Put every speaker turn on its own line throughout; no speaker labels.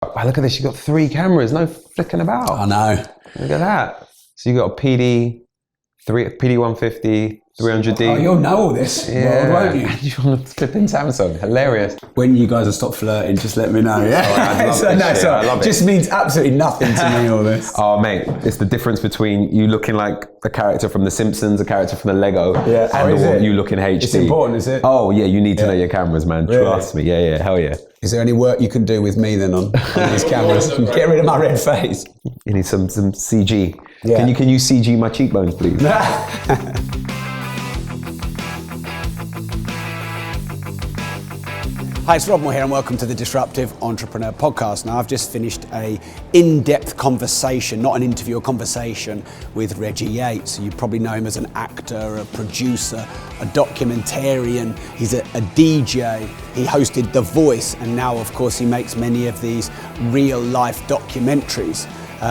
Wow, look at this, you got 3 cameras, no flicking about.
I know.
Look at that. So you got a PD 150, 300D.
Oh, you'll know all this world, won't you?
And you're on a flipping Samsung. Hilarious.
When you guys have stopped flirting, just let me know. Yeah.
I love it.
Just means absolutely nothing to me, all this.
Oh, mate, it's the difference between you looking like a character from The Simpsons, a character from the Lego, and you look in HD.
It's important, is it?
Oh, yeah, you need to know your cameras, man. Really? Trust me. Yeah, hell yeah.
Is there any work you can do with me then on these cameras? Get rid of my red face.
You need some CG.
Yeah.
Can you CG my cheekbones, please?
Hi, it's Rob Moore here and welcome to the Disruptive Entrepreneur Podcast. Now, I've just finished a in-depth conversation, not an interview, a conversation with Reggie Yates. You probably know him as an actor, a producer, a documentarian. He's a DJ. He hosted The Voice, and now, of course, he makes many of these real-life documentaries.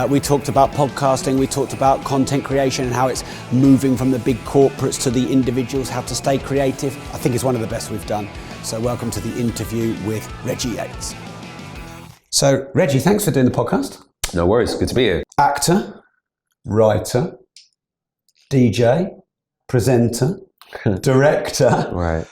We talked about podcasting, we talked about content creation and how it's moving from the big corporates to the individuals, how to stay creative. I think it's one of the best we've done. So welcome to the interview with Reggie Yates. So Reggie, thanks for doing the podcast.
No worries, good to be here.
Actor, writer, DJ, presenter, director.
Right.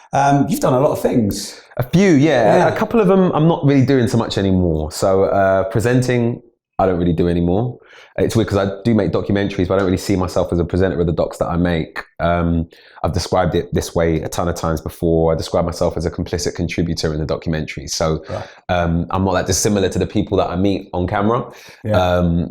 You've done a lot of things.
A few, yeah. A couple of them I'm not really doing so much anymore. So presenting, I don't really do anymore. It's weird because I do make documentaries, but I don't really see myself as a presenter of the docs that I make. I've described it this way a ton of times before. I describe myself as a complicit contributor in the documentary. So I'm not that dissimilar to the people that I meet on camera. Yeah.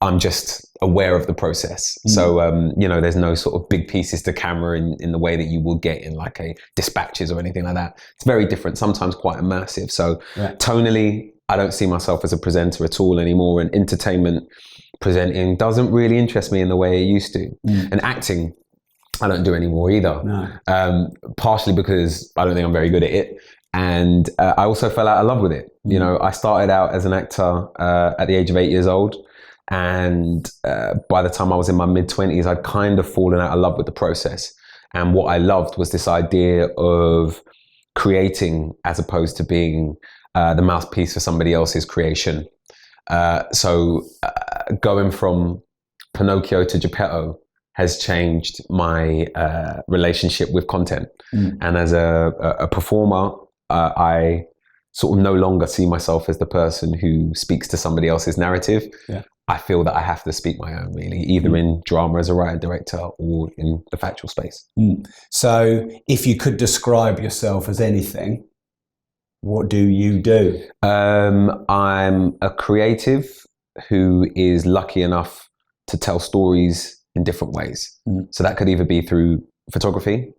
I'm just aware of the process. So, there's no sort of big pieces to camera in the way that you will get in like a dispatches or anything like that. It's very different, sometimes quite immersive. So tonally, I don't see myself as a presenter at all anymore, and entertainment presenting doesn't really interest me in the way it used to. And acting, I don't do anymore either. No. Partially because I don't think I'm very good at it. And I also fell out of love with it. You know, I started out as an actor at the age of 8 years old. And by the time I was in my mid-20s, I'd kind of fallen out of love with the process. And what I loved was this idea of creating as opposed to being the mouthpiece for somebody else's creation. So going from Pinocchio to Geppetto has changed my relationship with content. And as a performer, I sort of no longer see myself as the person who speaks to somebody else's narrative. Yeah. I feel that I have to speak my own, really, either in drama as a writer director or in the factual space.
So if you could describe yourself as anything, what do you do?
I'm a creative who is lucky enough to tell stories in different ways. So that could either be through photography.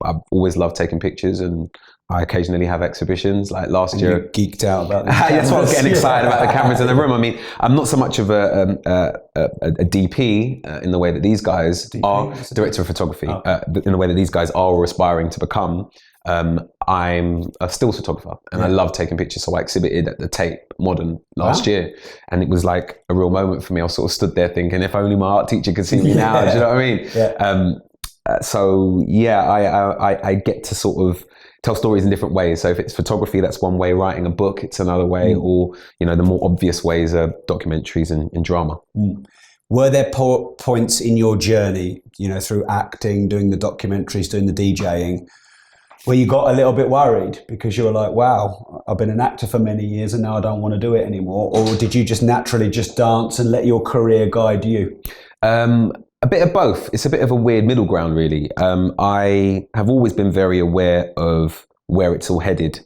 I've always loved taking pictures, and I occasionally have exhibitions. Like last year,
you geeked out about
that's why I was getting excited about the cameras in the room. I mean, I'm not so much of a DP in the way that these guys are, director of photography, in the way that these guys are or aspiring to become. I'm a stills photographer, and I love taking pictures. So I exhibited at the Tate Modern last year, and it was like a real moment for me. I sort of stood there thinking, if only my art teacher could see me now. Do you know what I mean? I get to sort of tell stories in different ways. So if it's photography, that's one way. Writing a book, it's another way. Or the more obvious ways are documentaries and drama.
Were there points in your journey, through acting, doing the documentaries, doing the DJing, where you got a little bit worried because you were like, wow, I've been an actor for many years and now I don't want to do it anymore? Or did you just naturally just dance and let your career guide you?
A bit of both. It's a bit of a weird middle ground, really. I have always been very aware of where it's all headed,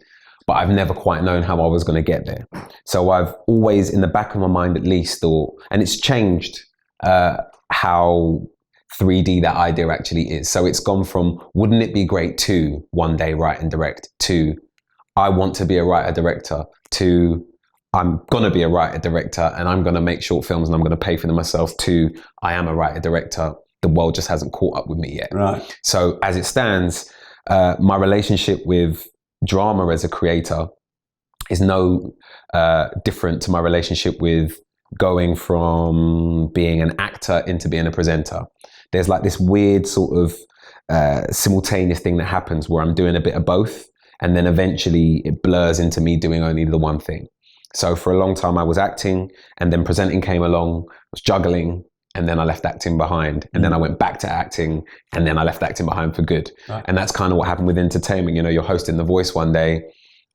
but I've never quite known how I was going to get there. So I've always, in the back of my mind at least, thought, and it's changed how 3D that idea actually is. So it's gone from, wouldn't it be great to one day write and direct, to I want to be a writer director, to I'm going to be a writer director and I'm going to make short films and I'm going to pay for them myself, to I am a writer director. The world just hasn't caught up with me yet.
Right.
So as it stands, my relationship with drama as a creator is no different to my relationship with going from being an actor into being a presenter. There's like this weird sort of simultaneous thing that happens where I'm doing a bit of both, and then eventually it blurs into me doing only the one thing. So for a long time I was acting, and then presenting came along, was juggling, and then I left acting behind, and then I went back to acting, and then I left acting behind for good.
Right.
And that's kind of what happened with entertainment. You know, you're hosting The Voice one day,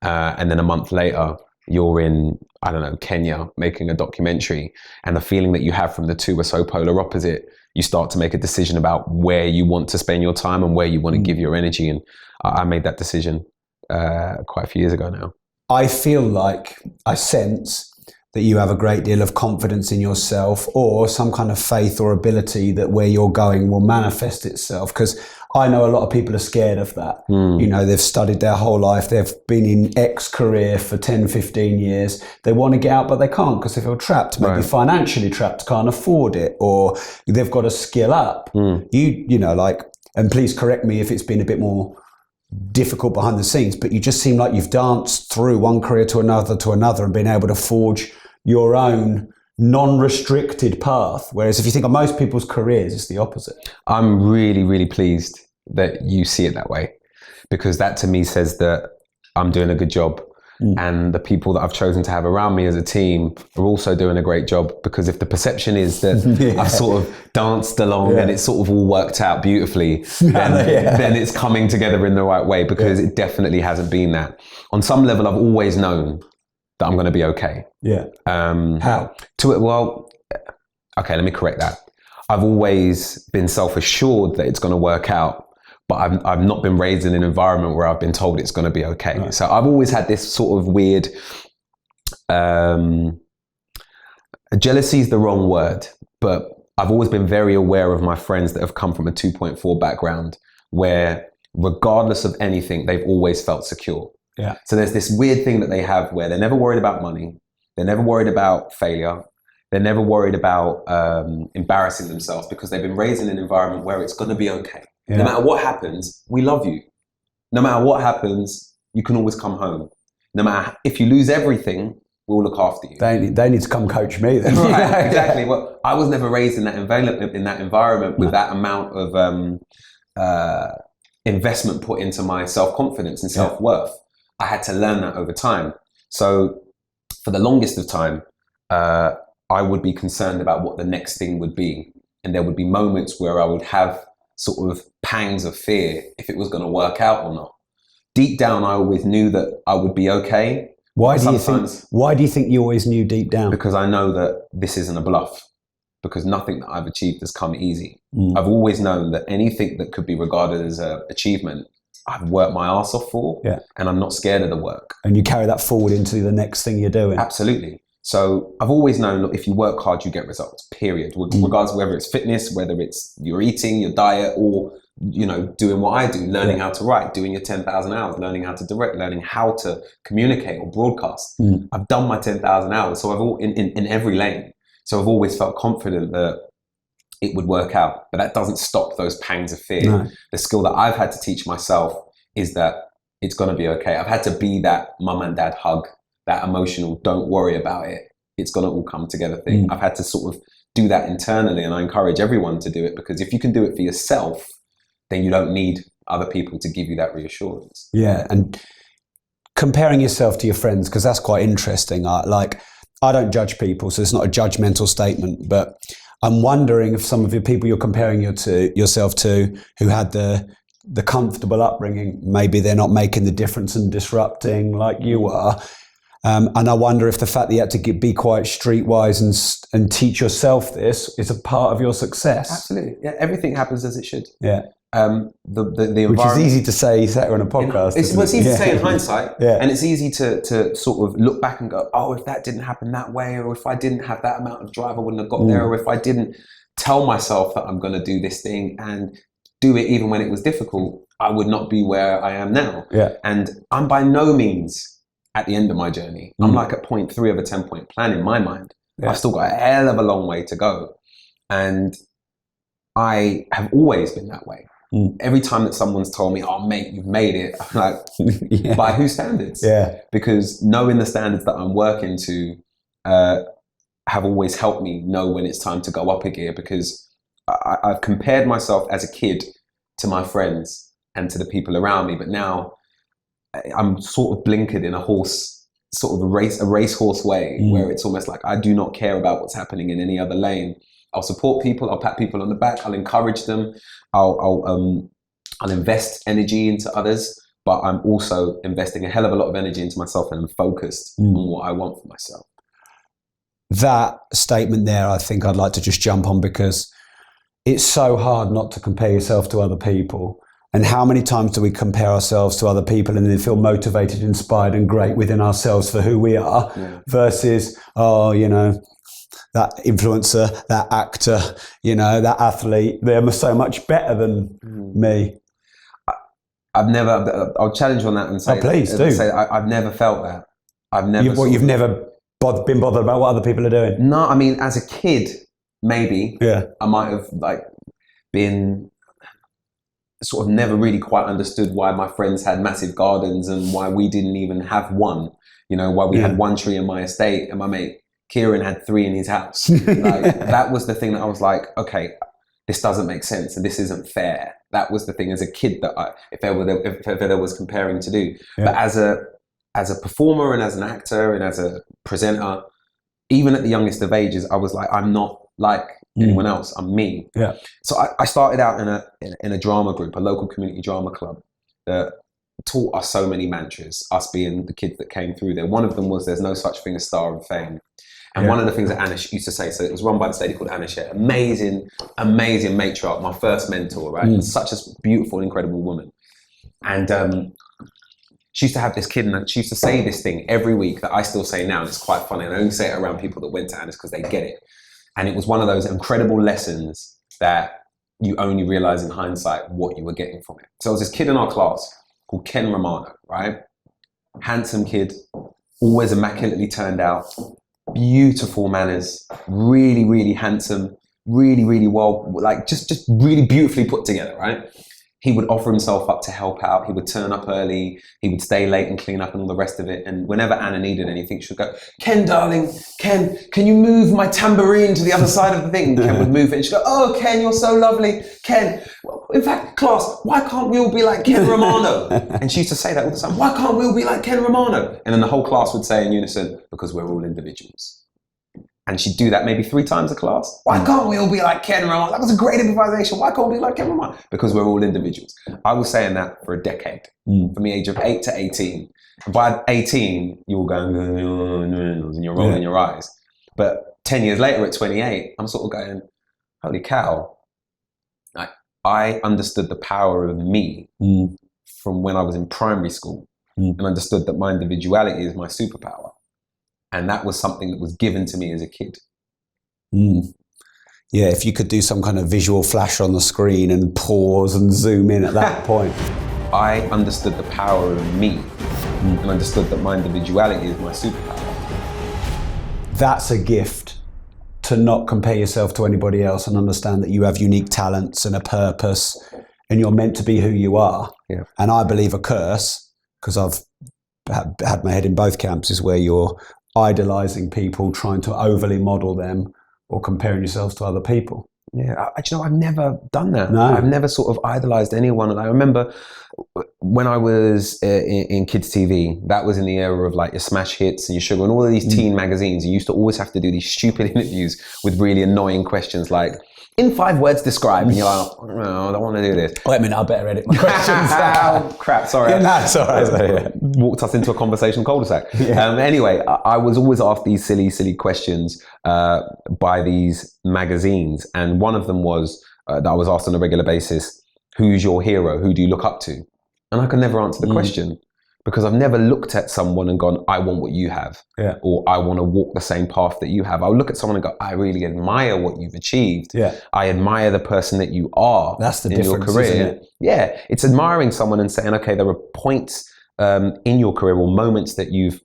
and then a month later you're in, I don't know, Kenya making a documentary, and the feeling that you have from the two are so polar opposite. You start to make a decision about where you want to spend your time and where you want to give your energy. And I made that decision quite a few years ago now.
I feel like I sense that you have a great deal of confidence in yourself, or some kind of faith or ability that where you're going will manifest itself. Because I know a lot of people are scared of that. You know, they've studied their whole life. They've been in X career for 10, 15 years. They want to get out, but they can't because they feel trapped, maybe financially trapped, can't afford it, or they've got to skill up. You know, like, and please correct me if it's been a bit more difficult behind the scenes, but you just seem like you've danced through one career to another and been able to forge your own non-restricted path. Whereas if you think of most people's careers, it's the opposite.
I'm really, really pleased that you see it that way, because that to me says that I'm doing a good job. And the people that I've chosen to have around me as a team are also doing a great job, because if the perception is that I've sort of danced along and it's sort of all worked out beautifully, then it's coming together in the right way, because it definitely hasn't been that. On some level, I've always known that I'm going to be okay.
How?
Well, okay, let me correct that. I've always been self-assured that it's going to work out, but I've not been raised in an environment where I've been told it's going to be okay. Right. So I've always had this sort of weird, jealousy is the wrong word, but I've always been very aware of my friends that have come from a 2.4 background, where regardless of anything, they've always felt secure. So there's this weird thing that they have where they're never worried about money. They're never worried about failure. They're never worried about embarrassing themselves, because they've been raised in an environment where it's going to be okay. No matter what happens, we love you. No matter what happens, you can always come home. No matter if you lose everything, we'll look after you.
They need to come coach me then.
Right, exactly. Well, I was never raised in that environment with that amount of investment put into my self-confidence and self-worth. I had to learn that over time. So for the longest of time, I would be concerned about what the next thing would be. And there would be moments where I would have sort of pangs of fear if it was going to work out or not. Deep down, I always knew that I would be okay.
Why do you think you always knew deep down?
Because I know that this isn't a bluff, because nothing that I've achieved has come easy. I've always known that anything that could be regarded as an achievement, I've worked my ass off for, and I'm not scared of the work.
And you carry that forward into the next thing you're doing.
Absolutely. So I've always known, look, if you work hard, you get results, period. Regardless of whether it's fitness, whether it's your eating, your diet, or, you know, doing what I do, learning how to write, doing your 10,000 hours, learning how to direct, learning how to communicate or broadcast. I've done my 10,000 hours. So I've in every lane. So I've always felt confident that it would work out, but that doesn't stop those pangs of fear. No. The skill that I've had to teach myself is that it's going to be okay. I've had to be that mum and dad hug, that emotional, don't worry about it, it's going to all come together thing. I've had to sort of do that internally, and I encourage everyone to do it, because if you can do it for yourself, then you don't need other people to give you that reassurance.
Yeah, and comparing yourself to your friends, because that's quite interesting. I don't judge people, so it's not a judgmental statement, but I'm wondering if some of the people you're comparing yourself to, who had the comfortable upbringing, maybe they're not making the difference and disrupting like you are. And I wonder if the fact that you had to be quite streetwise and teach yourself this is a part of your success.
Absolutely. Yeah, everything happens as it should.
Yeah.
The
which is easy to say sat on a podcast.
It's easy to say in hindsight, and it's easy to sort of look back and go, oh, if that didn't happen that way, or if I didn't have that amount of drive, I wouldn't have got there, or if I didn't tell myself that I'm going to do this thing and do it even when it was difficult, I would not be where I am now.
Yeah.
And I'm by no means at the end of my journey. I'm like at point 3 of a 10-point plan in my mind. I've still got a hell of a long way to go. And I have always been that way. Every time that someone's told me, oh mate, you've made it, I'm like, by whose standards?
Yeah.
Because knowing the standards that I'm working to have always helped me know when it's time to go up a gear, because I've compared myself as a kid to my friends and to the people around me, but now I'm sort of blinkered in a horse sort of a racehorse way, where it's almost like I do not care about what's happening in any other lane. I'll support people, I'll pat people on the back, I'll encourage them, I'll invest energy into others, but I'm also investing a hell of a lot of energy into myself, and I'm focused on what I want for myself.
That statement there, I think I'd like to just jump on, because it's so hard not to compare yourself to other people. And how many times do we compare ourselves to other people and then feel motivated, inspired and great within ourselves for who we are versus, that influencer, that actor, that athlete, they're so much better than me.
I'll challenge on that and say,
please do.
Say I've never felt that.
You've never been bothered about what other people are doing?
No, I mean, as a kid, maybe.
Yeah.
I might have been sort of never really quite understood why my friends had massive gardens and why we didn't even have one. Why we had one tree in my estate and my mate Kieran had 3 in his house. That was the thing that I was like, okay, this doesn't make sense and this isn't fair. That was the thing as a kid that if there was comparing to do. Yeah. But as a performer and as an actor and as a presenter, even at the youngest of ages, I was like, I'm not like anyone else. I'm me.
Yeah.
So I started out in a drama group, a local community drama club that taught us so many mantras, us being the kids that came through there. One of them was there's no such thing as star of fame. And one of the things that Anish used to say, so it was run by this lady called Anish, amazing matriarch, my first mentor, right? Such a beautiful, incredible woman. And she used to have this kid, and she used to say this thing every week that I still say now, and it's quite funny. And I only say it around people that went to Anish because they get it. And it was one of those incredible lessons that you only realize in hindsight what you were getting from it. So there was this kid in our class called Ken Romano, right? Handsome kid, always immaculately turned out, beautiful manners, really, really handsome, really, really well, just really beautifully put together, right? He would offer himself up to help out. He would turn up early. He would stay late and clean up and all the rest of it. And whenever Anna needed anything, she would go, Ken, darling, Ken, can you move my tambourine to the other side of the thing? Ken would move it. And she'd go, oh, Ken, you're so lovely. Ken, in fact, class, why can't we all be like Ken Romano? And she used to say that all the time. Why can't we all be like Ken Romano? And then the whole class would say in unison, because we're all individuals. And she'd do that maybe 3 times a class. Why can't we all be like Ken Romano? That was a great improvisation. Why can't we be like Ken Romano? Because we're all individuals. I was saying that for a decade, from the age of 8 to 18. And by 18, you were going, and you're rolling your eyes. But 10 years later at 28, I'm sort of going, holy cow. I understood the power of me from when I was in primary school and understood that my individuality is my superpower. And that was something that was given to me as a kid.
Yeah, if you could do some kind of visual flash on the screen and pause and zoom in at that point.
I understood the power of me and understood that my individuality is my superpower.
That's a gift, to not compare yourself to anybody else and understand that you have unique talents and a purpose and you're meant to be who you are.
Yeah.
And I believe a curse, because I've had my head in both camps, is where you're idolizing people, trying to overly model them, or comparing yourselves to other people.
Yeah, I've never done that.
No.
I've never sort of idolized anyone. And I remember when I was in kids TV, that was in the era of like your smash hits and your sugar and all of these teen magazines. You used to always have to do these stupid interviews with really annoying questions like, in 5 words describe, and you're like, no, I don't want to do this.
Wait a minute, I better edit my questions.
Oh, crap, sorry.
Yeah, that's all right.
Walked us into a conversational cul-de-sac. Yeah. Anyway, I was always asked these silly questions by these magazines. And one of them was, that I was asked on a regular basis, who's your hero? Who do you look up to? And I could never answer the question. Because I've never looked at someone and gone, I want what you have, or I want to walk the same path that you have. I'll look at someone and go, I really admire what you've achieved.
Yeah.
I admire the person that you are.
That's the
in
difference,
your career.
Isn't it?
Yeah, it's admiring someone and saying, okay, there are points in your career or moments that you've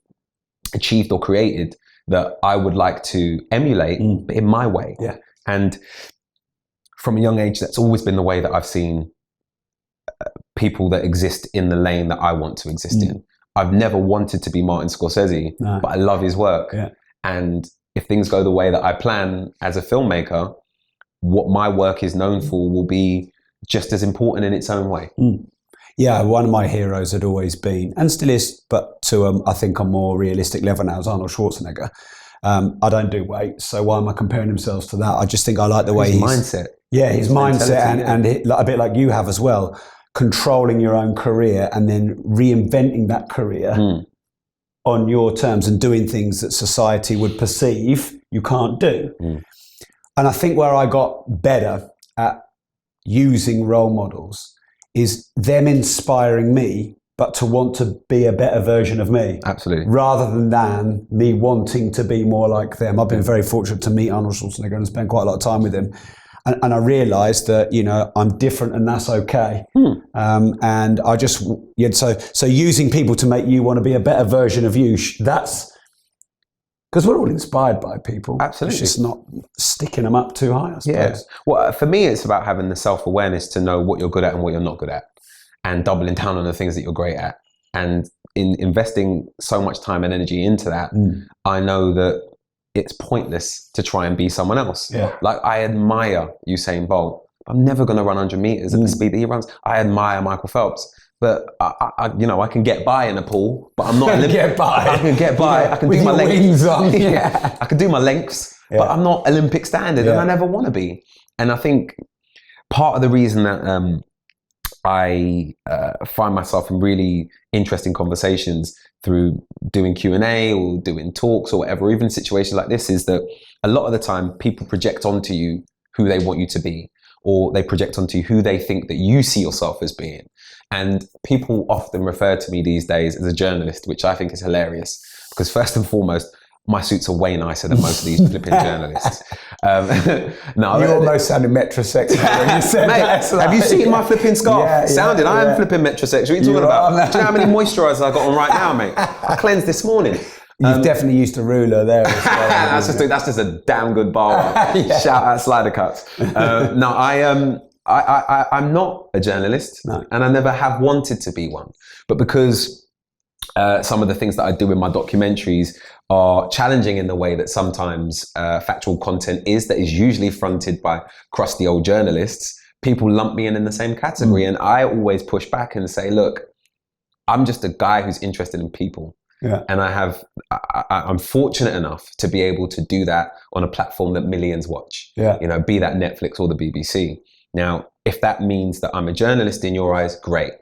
achieved or created that I would like to emulate, but in my way.
Yeah.
And from a young age, that's always been the way that I've seen people that exist in the lane that I want to exist in. I've never wanted to be Martin Scorsese, but I love his work. Yeah. And if things go the way that I plan as a filmmaker, what my work is known for will be just as important in its own way.
Yeah, one of my heroes had always been, and still is, but to I think a more realistic level now, is Arnold Schwarzenegger. I don't do weights, so why am I comparing himself to that? I just think I like the way
his mindset.
Yeah, his mindset, and a bit like you have as well, controlling your own career and then reinventing that career on your terms and doing things that society would perceive you can't do. And I think where I got better at using role models is them inspiring me, but to want to be a better version of me.
Absolutely.
Rather than me wanting to be more like them. I've been very fortunate to meet Arnold Schwarzenegger and spend quite a lot of time with him. And I realised that, you know, I'm different and that's okay. And I just, so using people to make you want to be a better version of you, that's, because we're all inspired by people.
Absolutely.
It's just not sticking them up too high, I suppose.
Yeah. Well, for me, it's about having the self-awareness to know what you're good at and what you're not good at, and doubling down on the things that you're great at. And in investing so much time and energy into that, I know that it's pointless to try and be someone else.
Yeah.
Like, I admire Usain Bolt. I'm never going to run 100 meters at the speed that he runs. I admire Michael Phelps. But I can get by in a pool, but I'm not.
Get by.
I can get by. I can
With
do my
your
lengths.
wings on.
Yeah, I can do my lengths, but I'm not Olympic standard, and I never want to be. And I think part of the reason that I find myself in really interesting conversations through doing Q&A or doing talks or whatever, even situations like this, is that a lot of the time people project onto you who they want you to be, or they project onto you who they think that you see yourself as being. And people often refer to me these days as a journalist, which I think is hilarious, because first and foremost, my suits are way nicer than most of these flipping journalists. No,
you almost sounded metrosexual when you said
mate,
that.
Have you seen my flipping scarf? I am flipping metrosexual. What are you talking about? Do you know how many moisturisers I got on right now, mate? I cleansed this morning.
You've definitely used a ruler there as well.
that's just a damn good bar. Shout out Slider Cuts. No, I'm not a journalist, and I never have wanted to be one. But because some of the things that I do in my documentaries are challenging in the way that sometimes factual content that is usually fronted by crusty old journalists, people lump me in the same category. And I always push back and say, look, I'm just a guy who's interested in people. Yeah. And I'm fortunate enough to be able to do that on a platform that millions watch. Yeah. You know, be that Netflix or the BBC. Now, if that means that I'm a journalist in your eyes, great.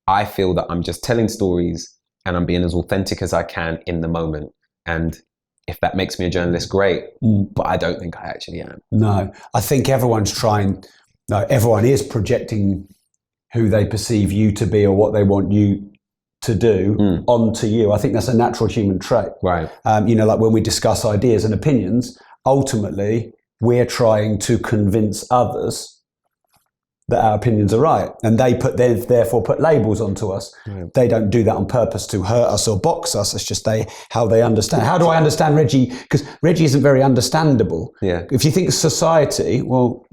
I feel that I'm just telling stories and I'm being as authentic as I can in the moment. And if that makes me a journalist, great. But I don't think I actually am. No,
I think everyone is projecting who they perceive you to be or what they want you to do onto you. I think that's a natural human trait.
Right.
Like when we discuss ideas and opinions, ultimately we're trying to convince others that our opinions are right, and they therefore put labels onto us. Right. They don't do that on purpose to hurt us or box us. It's just how they understand. How do I understand Reggie? Because Reggie isn't very understandable. Yeah. If you think society, well,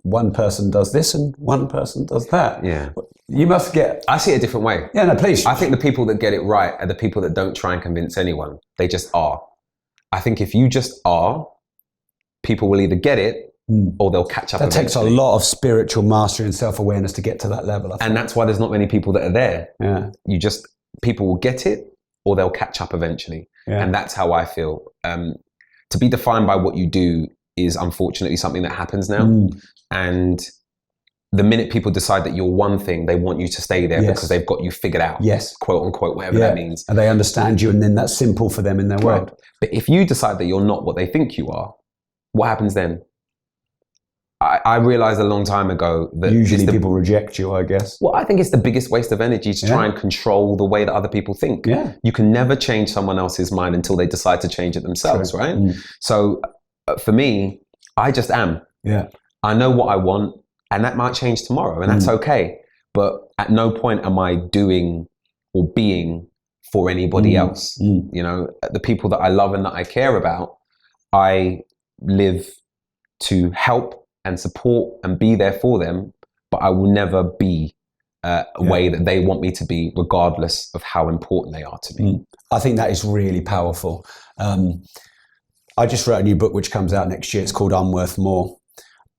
one person does this and one person does that. Yeah. You must get.
I see it a different way.
Yeah, no, please.
I think the people that get it right are the people that don't try and convince anyone. They just are. I think if you just are, people will either get it or they'll catch up.
That takes a lot of spiritual mastery and self-awareness to get to that level.
And that's why there's not many people that are there. Yeah. People will get it or they'll catch up eventually. Yeah. And that's how I feel. To be defined by what you do is unfortunately something that happens now. And the minute people decide that you're one thing, they want you to stay there because they've got you figured out. Yes. Quote unquote, whatever that means.
And they understand you, and then that's simple for them in their world.
But if you decide that you're not what they think you are, what happens then? I realized a long time ago that
usually people reject you, I guess.
Well, I think it's the biggest waste of energy to try and control the way that other people think. Yeah. You can never change someone else's mind until they decide to change it themselves, right? So for me, I just am. Yeah. I know what I want, and that might change tomorrow, and that's okay. But at no point am I doing or being for anybody else. You know, the people that I love and that I care about, I live to help and support and be there for them, but I will never be a way that they want me to be, regardless of how important they are to me.
I think that is really powerful. I just wrote a new book which comes out next year. It's called I'm Worth More.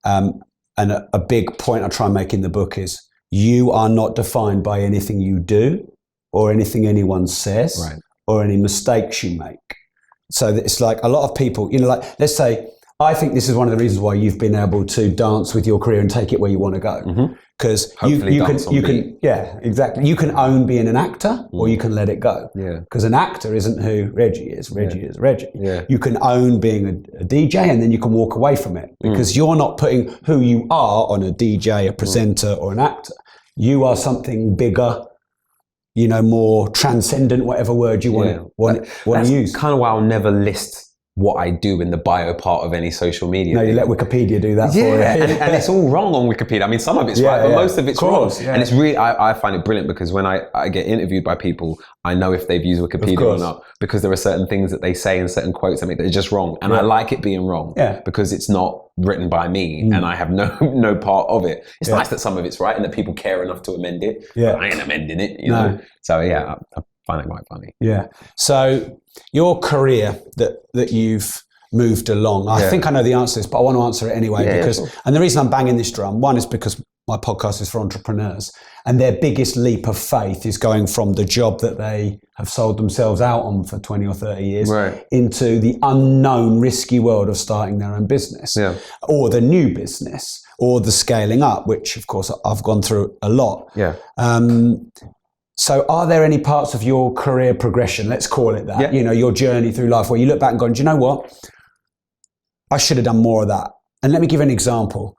And a big point I try and make in the book is you are not defined by anything you do or anything anyone says or any mistakes you make. So it's like a lot of people, like let's say, I think this is one of the reasons why you've been able to dance with your career and take it where you want to go. Because you can, exactly. You can own being an actor or you can let it go. Because an actor isn't who Reggie is. Reggie is Reggie. You can own being a DJ and then you can walk away from it because you're not putting who you are on a DJ, a presenter or an actor. You are something bigger, more transcendent, whatever word you want to use.
Kind of why I'll never list what I do in the bio part of any social media.
No, you let Wikipedia do that for you.
and it's all wrong on Wikipedia. I mean, some of it's right, but most of it's wrong. Yeah. And it's really, I find it brilliant because when I get interviewed by people, I know if they've used Wikipedia or not, because there are certain things that they say and certain quotes that make that are just wrong. And I like it being wrong because it's not written by me and I have no part of it. It's nice that some of it's right and that people care enough to amend it. But I ain't amending it, you know? So I find it quite funny.
Yeah. So your career that you've moved along, I think I know the answer to this, but I want to answer it anyway and the reason I'm banging this drum, one is because my podcast is for entrepreneurs and their biggest leap of faith is going from the job that they have sold themselves out on for 20 or 30 years into the unknown risky world of starting their own business or the new business or the scaling up, which of course I've gone through a lot. So are there any parts of your career progression, let's call it that, your journey through life where you look back and go, do you know what? I should have done more of that. And let me give an example.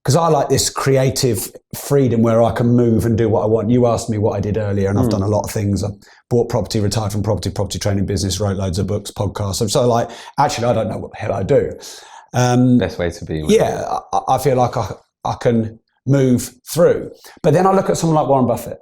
Because I like this creative freedom where I can move and do what I want. You asked me what I did earlier and I've done a lot of things. I bought property, retired from property training business, wrote loads of books, podcasts. So actually I don't know what the hell I do.
Best way to be.
I feel like I can move through. But then I look at someone like Warren Buffett.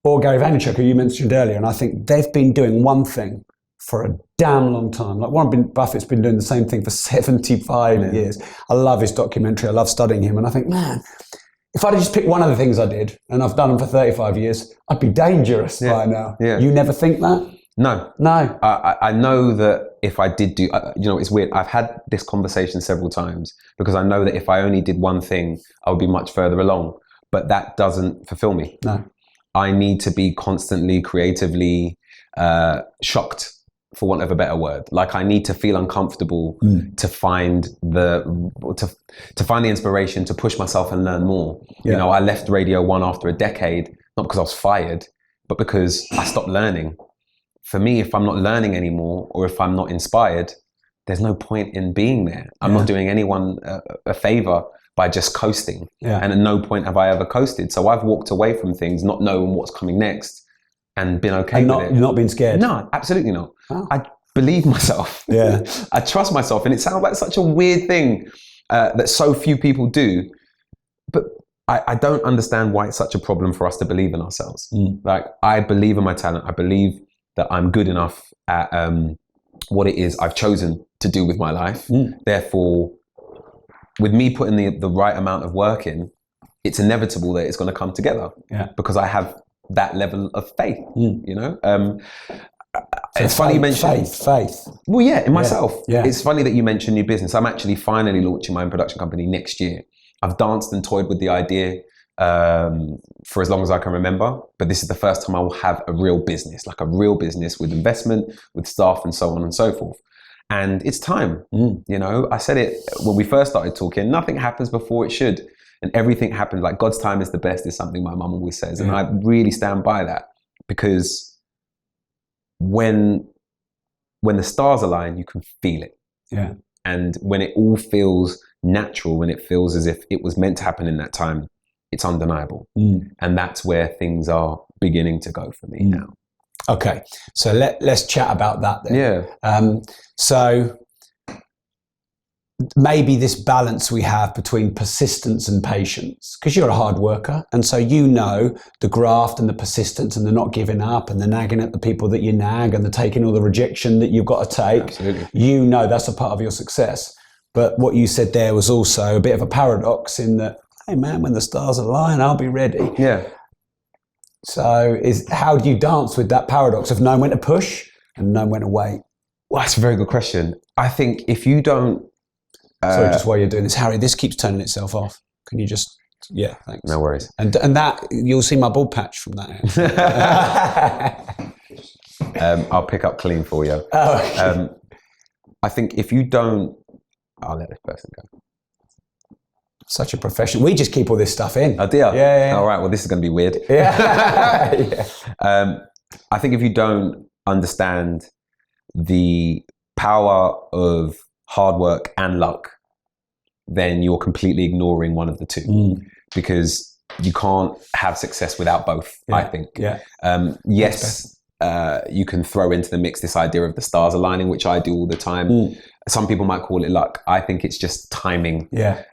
Or Gary Vaynerchuk, who you mentioned earlier, and I think they've been doing one thing for a damn long time. Like Warren Buffett's been doing the same thing for 75 years. I love his documentary. I love studying him. And I think, man, if I'd just picked one of the things I did, and I've done them for 35 years, I'd be dangerous by now. You never think that?
No. I know that if I did do, it's weird. I've had this conversation several times because I know that if I only did one thing, I would be much further along. But that doesn't fulfill me.
No.
I need to be constantly creatively shocked, for want of a better word. Like I need to feel uncomfortable to find the inspiration to push myself and learn more. I left Radio 1 after a decade, not because I was fired, but because I stopped learning. For me, if I'm not learning anymore or if I'm not inspired, there's no point in being there. I'm not doing anyone a favor by just coasting. And at no point have I ever coasted. So I've walked away from things not knowing what's coming next and been okay with it.
You're not being scared?
No, absolutely not. I believe myself. I trust myself. And it sounds like such a weird thing that so few people do. But I don't understand why it's such a problem for us to believe in ourselves. Like I believe in my talent. I believe that I'm good enough at what it is I've chosen to do with my life. Therefore, with me putting the right amount of work in, it's inevitable that it's going to come together because I have that level of faith, it's funny you mentioned
faith.
Well, in myself. It's funny that you mentioned new business. I'm actually finally launching my own production company next year. I've danced and toyed with the idea for as long as I can remember, but this is the first time I will have a real business, like a real business with investment, with staff and so on and so forth. And it's time, I said it when we first started talking, nothing happens before it should. And everything happens, like God's time is the best is something my mum always says. And I really stand by that because when the stars align, you can feel it. And when it all feels natural, when it feels as if it was meant to happen in that time, it's undeniable. And that's where things are beginning to go for me now.
Okay, so let's chat about that then. So maybe this balance we have between persistence and patience, because you're a hard worker, and so the graft and the persistence and the not giving up and the nagging at the people that you nag and the taking all the rejection that you've got to take. Absolutely. That's a part of your success. But what you said there was also a bit of a paradox in that, hey man, when the stars align, I'll be ready. So how do you dance with that paradox of knowing when to push and knowing when to wait?
Well, that's a very good question. I think if you don't...
Sorry, just while you're doing this, Harry, this keeps turning itself off. Can you just... Yeah, thanks.
No worries.
And that, you'll see my bald patch from that.
I'll pick up clean for you.
Oh, okay.
I think if you don't, I'll let this person go.
Such a professional. We just keep all this stuff in.
Oh dear.
Yeah.
All right. Well, this is going to be weird.
Yeah. Yeah.
I think if you don't understand the power of hard work and luck, then you're completely ignoring one of the two, because you can't have success without both.
Yeah.
I think.
Yeah.
Yes. You can throw into the mix this idea of the stars aligning, which I do all the time. Some people might call it luck. I think it's just timing.
Yeah.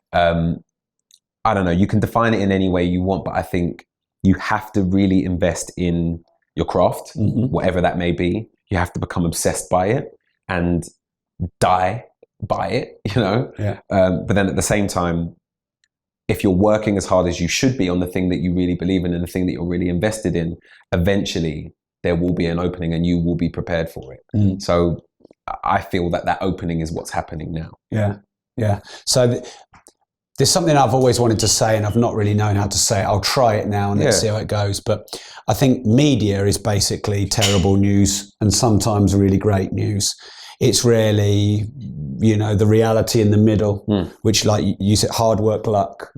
I don't know. You can define it in any way you want, but I think you have to really invest in your craft, whatever that may be. You have to become obsessed by it and die by it, you know?
Yeah.
But then at the same time, if you're working as hard as you should be on the thing that you really believe in and the thing that you're really invested in, eventually there will be an opening and you will be prepared for it. So I feel that opening is what's happening now.
Yeah. Yeah. So there's something I've always wanted to say and I've not really known how to say it. I'll try it now and let's see how it goes. But I think media is basically terrible news and sometimes really great news. It's rarely, you know, the reality in the middle, which, like you said, hard work, luck.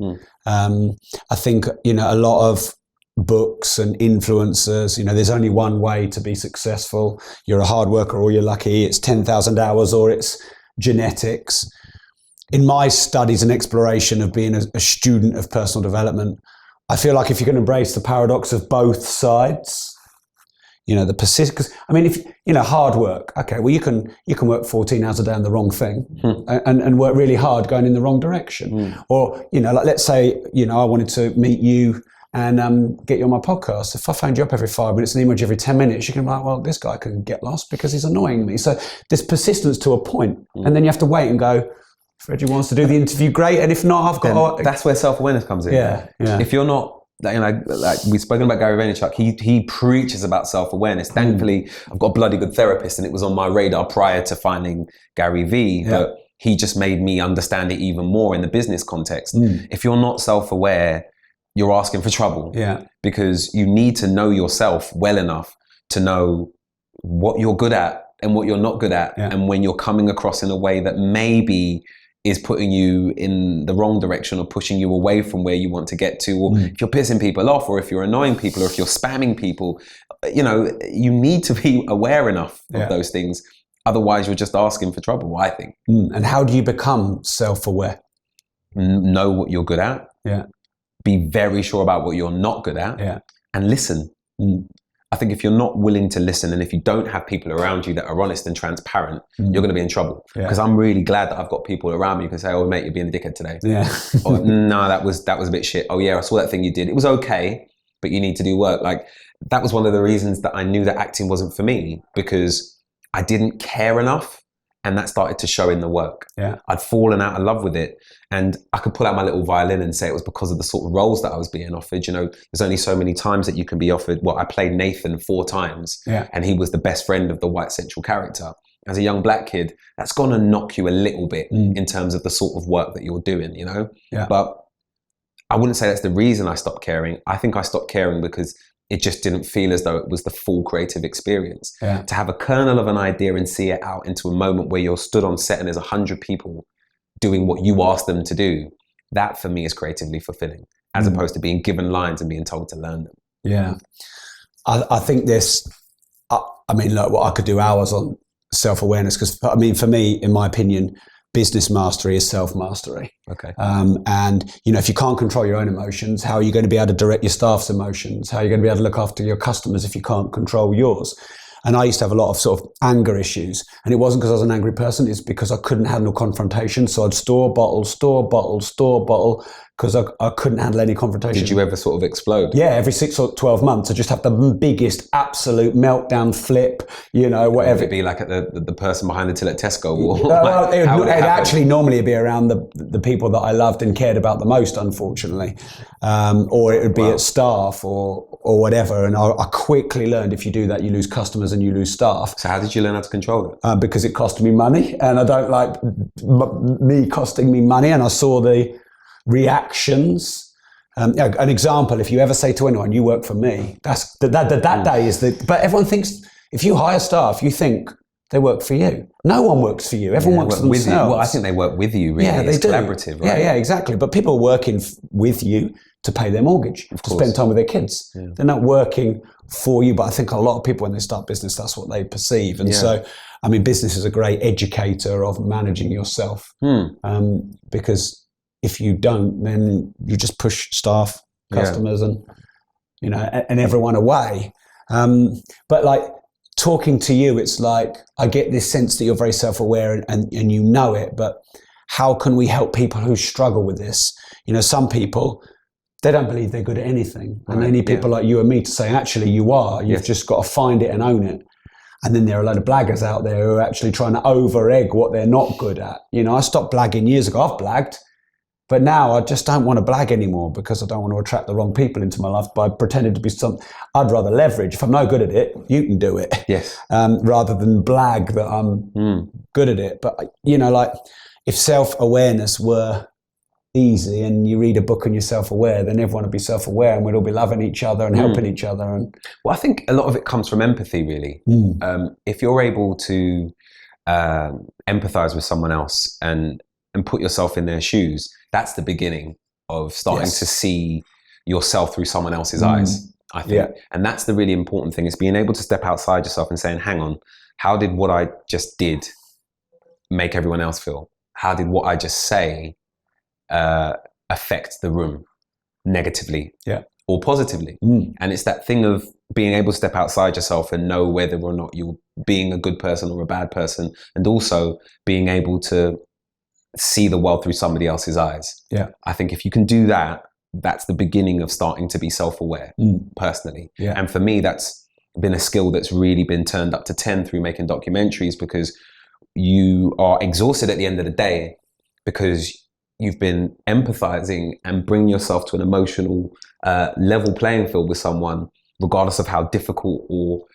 I think, you know, a lot of books and influencers, you know, there's only one way to be successful. You're a hard worker or you're lucky. It's 10,000 hours or it's genetics. In my studies and exploration of being a student of personal development, I feel like if you can embrace the paradox of both sides, you know, the persist, because I mean, if you know, hard work, okay, well, you can work 14 hours a day on the wrong thing and work really hard going in the wrong direction. Or, you know, like let's say, you know, I wanted to meet you and get you on my podcast. If I phoned you up every 5 minutes and emailed you every 10 minutes, you can be like, well, this guy can get lost because he's annoying me. So there's persistence to a point, and then you have to wait and go, if Reggie wants to do the interview, great. And if not, I've got...
That's where self-awareness comes in.
Yeah.
If you're not, you know, like we've spoken about Gary Vaynerchuk, he preaches about self-awareness. Thankfully, I've got a bloody good therapist and it was on my radar prior to finding Gary V, but he just made me understand it even more in the business context. If you're not self-aware, you're asking for trouble. Yeah. Because you need to know yourself well enough to know what you're good at and what you're not good at. Yeah. And when you're coming across in a way that maybe is putting you in the wrong direction or pushing you away from where you want to get to, or if you're pissing people off, or if you're annoying people, or if you're spamming people, you know, you need to be aware enough of those things. Otherwise, you're just asking for trouble, I think.
And how do you become self-aware?
Know what you're good at. Yeah. Be very sure about what you're not good at. Yeah. And listen. I think if you're not willing to listen, and if you don't have people around you that are honest and transparent, you're going to be in trouble. Because I'm really glad that I've got people around me who can say, "Oh, mate, you're being a dickhead today." Yeah. Or, "No, that was a bit shit. Oh yeah, I saw that thing you did. It was okay, but you need to do work." Like that was one of the reasons that I knew that acting wasn't for me, because I didn't care enough, and that started to show in the work. Yeah. I'd fallen out of love with it, and I could pull out my little violin and say it was because of the sort of roles that I was being offered. You know, there's only so many times that you can be offered. Well, I played Nathan 4 times, and he was the best friend of the white central character. As a young black kid, that's going to knock you a little bit in terms of the sort of work that you're doing, you know? Yeah. But I wouldn't say that's the reason I stopped caring. I think I stopped caring because it just didn't feel as though it was the full creative experience. Yeah. To have a kernel of an idea and see it out into a moment where you're stood on set and there's 100 people doing what you asked them to do, that for me is creatively fulfilling, as opposed to being given lines and being told to learn them. Yeah.
I think this, I mean, look, well, I could do hours on self-awareness, because I mean, for me, in my opinion, business mastery is self-mastery. Okay. And, you know, if you can't control your own emotions, how are you going to be able to direct your staff's emotions? How are you going to be able to look after your customers if you can't control yours? And I used to have a lot of sort of anger issues. And it wasn't because I was an angry person, it's because I couldn't handle confrontation. So I'd store bottle, because I couldn't handle any confrontation.
Did you ever sort of explode?
Yeah, every 6 or 12 months, I just have the biggest absolute meltdown, flip, you know, whatever.
Would it be like at the person behind the till at Tesco? Or
well, it'd actually normally be around the people that I loved and cared about the most, unfortunately. Or it would be at staff or whatever. And I quickly learned if you do that, you lose customers and you lose staff.
So how did you learn how to control it?
Because it cost me money, and I don't like me costing me money. And I saw the reactions An example, if you ever say to anyone, you work for me, that day is but everyone thinks, if you hire staff, you think they work for you. No one works for you. Everyone works for themselves.
With you. Well, I think they work with you, really.
Yeah, they
it's
do.
Collaborative, right?
Yeah, exactly. But people are working with you to pay their mortgage, to spend time with their kids. Yeah. They're not working for you, but I think a lot of people, when they start business, that's what they perceive. And so, I mean, business is a great educator of managing yourself. Because if you don't, then you just push staff, customers, and everyone away. But like, talking to you, it's like, I get this sense that you're very self-aware and you know it, but how can we help people who struggle with this? Some people, they don't believe they're good at anything. And they need people like you and me to say, actually, you are. You've just got to find it and own it. And then there are a load of blaggers out there who are actually trying to over-egg what they're not good at. I stopped blagging years ago. I've blagged. But now I just don't want to blag anymore because I don't want to attract the wrong people into my life by pretending to be something. I'd rather leverage. If I'm no good at it, you can do it.
Yes.
Rather than blag that I'm good at it. But, like, if self-awareness were easy and you read a book and you're self-aware, then everyone would be self-aware and we'd all be loving each other and helping each other. And
well, I think a lot of it comes from empathy, really. If you're able to empathize with someone else and put yourself in their shoes, that's the beginning of starting to see yourself through someone else's eyes, I think. And that's the really important thing, is being able to step outside yourself and saying, hang on, how did what I just did make everyone else feel? How did what I just say affect the room negatively or positively? And it's that thing of being able to step outside yourself and know whether or not you're being a good person or a bad person, and also being able to see the world through somebody else's eyes. I think if you can do that, that's the beginning of starting to be self-aware, personally. And for me, that's been a skill that's really been turned up to 10 through making documentaries, because you are exhausted at the end of the day because you've been empathizing and bringing yourself to an emotional level playing field with someone, regardless of how difficult or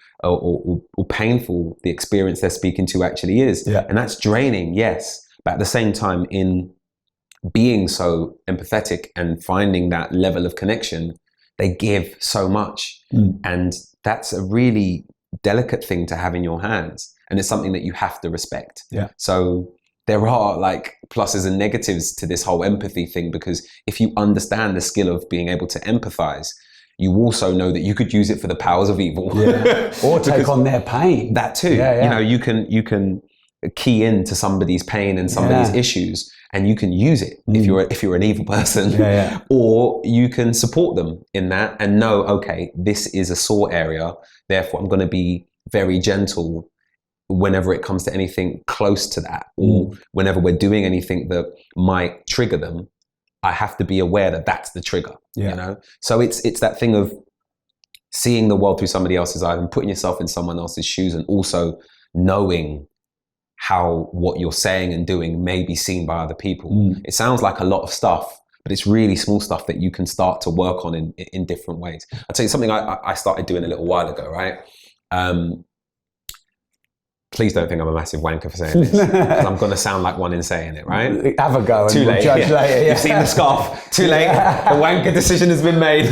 painful the experience they're speaking to actually is. And that's draining, yes. But at the same time, in being so empathetic and finding that level of connection, they give so much. And that's a really delicate thing to have in your hands. And it's something that you have to respect. So there are like pluses and negatives to this whole empathy thing, because if you understand the skill of being able to empathize, you also know that you could use it for the powers of evil.
Or take on their pain.
That too. You can key into somebody's pain and somebody's issues, and you can use it if you're an evil person, or you can support them in that and know, okay, this is a sore area, therefore I'm going to be very gentle whenever it comes to anything close to that, or whenever we're doing anything that might trigger them, I have to be aware that that's the trigger. So it's that thing of seeing the world through somebody else's eyes and putting yourself in someone else's shoes, and also knowing how what you're saying and doing may be seen by other people. It sounds like a lot of stuff, but it's really small stuff that you can start to work on in different ways. I'll tell you something I started doing a little while ago, right? Please don't think I'm a massive wanker for saying this, because I'm going to sound like one in saying it, right?
Have a go.
Too late.
Judge later.
You've seen the scarf. Too late. The wanker decision has been made.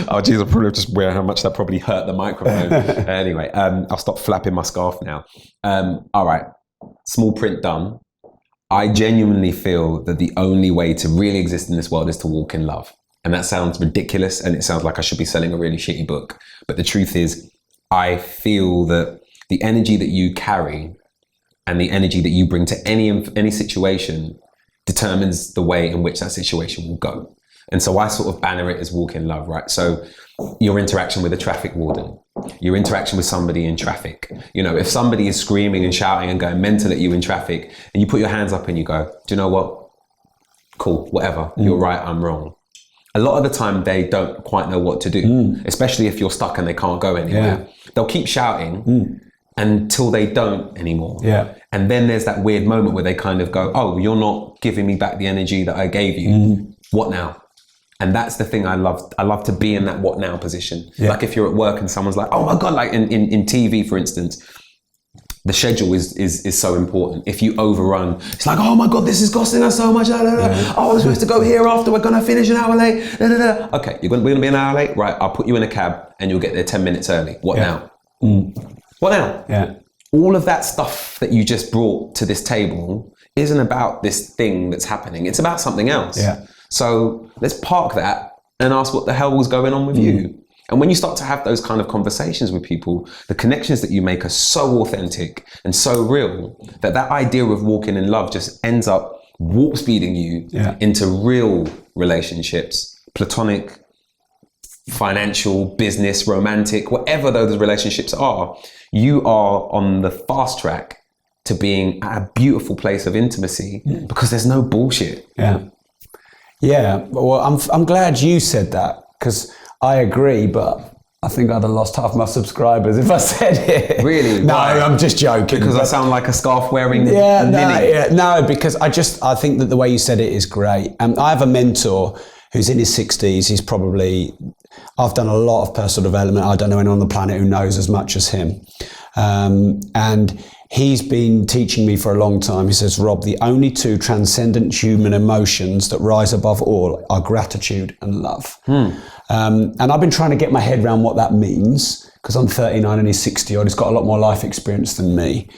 Oh, geez, I'll probably just wear how much that probably hurt the microphone. Anyway, I'll stop flapping my scarf now. All right. Small print done. I genuinely feel that the only way to really exist in this world is to walk in love. And that sounds ridiculous, and it sounds like I should be selling a really shitty book. But the truth is, I feel that the energy that you carry and the energy that you bring to any situation determines the way in which that situation will go. And so I sort of banner it as walk in love, right? So your interaction with a traffic warden, your interaction with somebody in traffic. If somebody is screaming and shouting and going mental at you in traffic, and you put your hands up and you go, do you know what? Cool, whatever. You're right, I'm wrong. A lot of the time they don't quite know what to do, especially if you're stuck and they can't go anywhere. They'll keep shouting until they don't anymore. And then there's that weird moment where they kind of go, oh, you're not giving me back the energy that I gave you. What now? And that's the thing I love. I love to be in that what now position. Like if you're at work and someone's like, oh my God, like in TV, for instance, the schedule is so important. If you overrun, it's like, oh my God, this is costing us so much. Oh, I'm supposed to go here after, we're gonna finish an hour late. Okay, we're gonna be an hour late, right? I'll put you in a cab and you'll get there 10 minutes early. What now? What now?
Yeah.
All of that stuff that you just brought to this table isn't about this thing that's happening. It's about something else.
Yeah.
So let's park that and ask what the hell was going on with you. And when you start to have those kind of conversations with people, the connections that you make are so authentic and so real that idea of walking in love just ends up warp speeding you into real relationships, platonic, financial, business, romantic, whatever those relationships are. You are on the fast track to being at a beautiful place of intimacy because there's no bullshit.
Yeah. Well, I'm glad you said that, because I agree, but I think I'd have lost half my subscribers if I said it.
Really?
No,
Why?
I'm just joking.
Because I sound like a scarf wearing
No, because I think that the way you said it is great. I have a mentor who's in his 60s. I've done a lot of personal development. I don't know anyone on the planet who knows as much as him. And he's been teaching me for a long time. He says, Rob, the only two transcendent human emotions that rise above all are gratitude and love. And I've been trying to get my head around what that means, because I'm 39 and he's 60 odd. He's got a lot more life experience than me.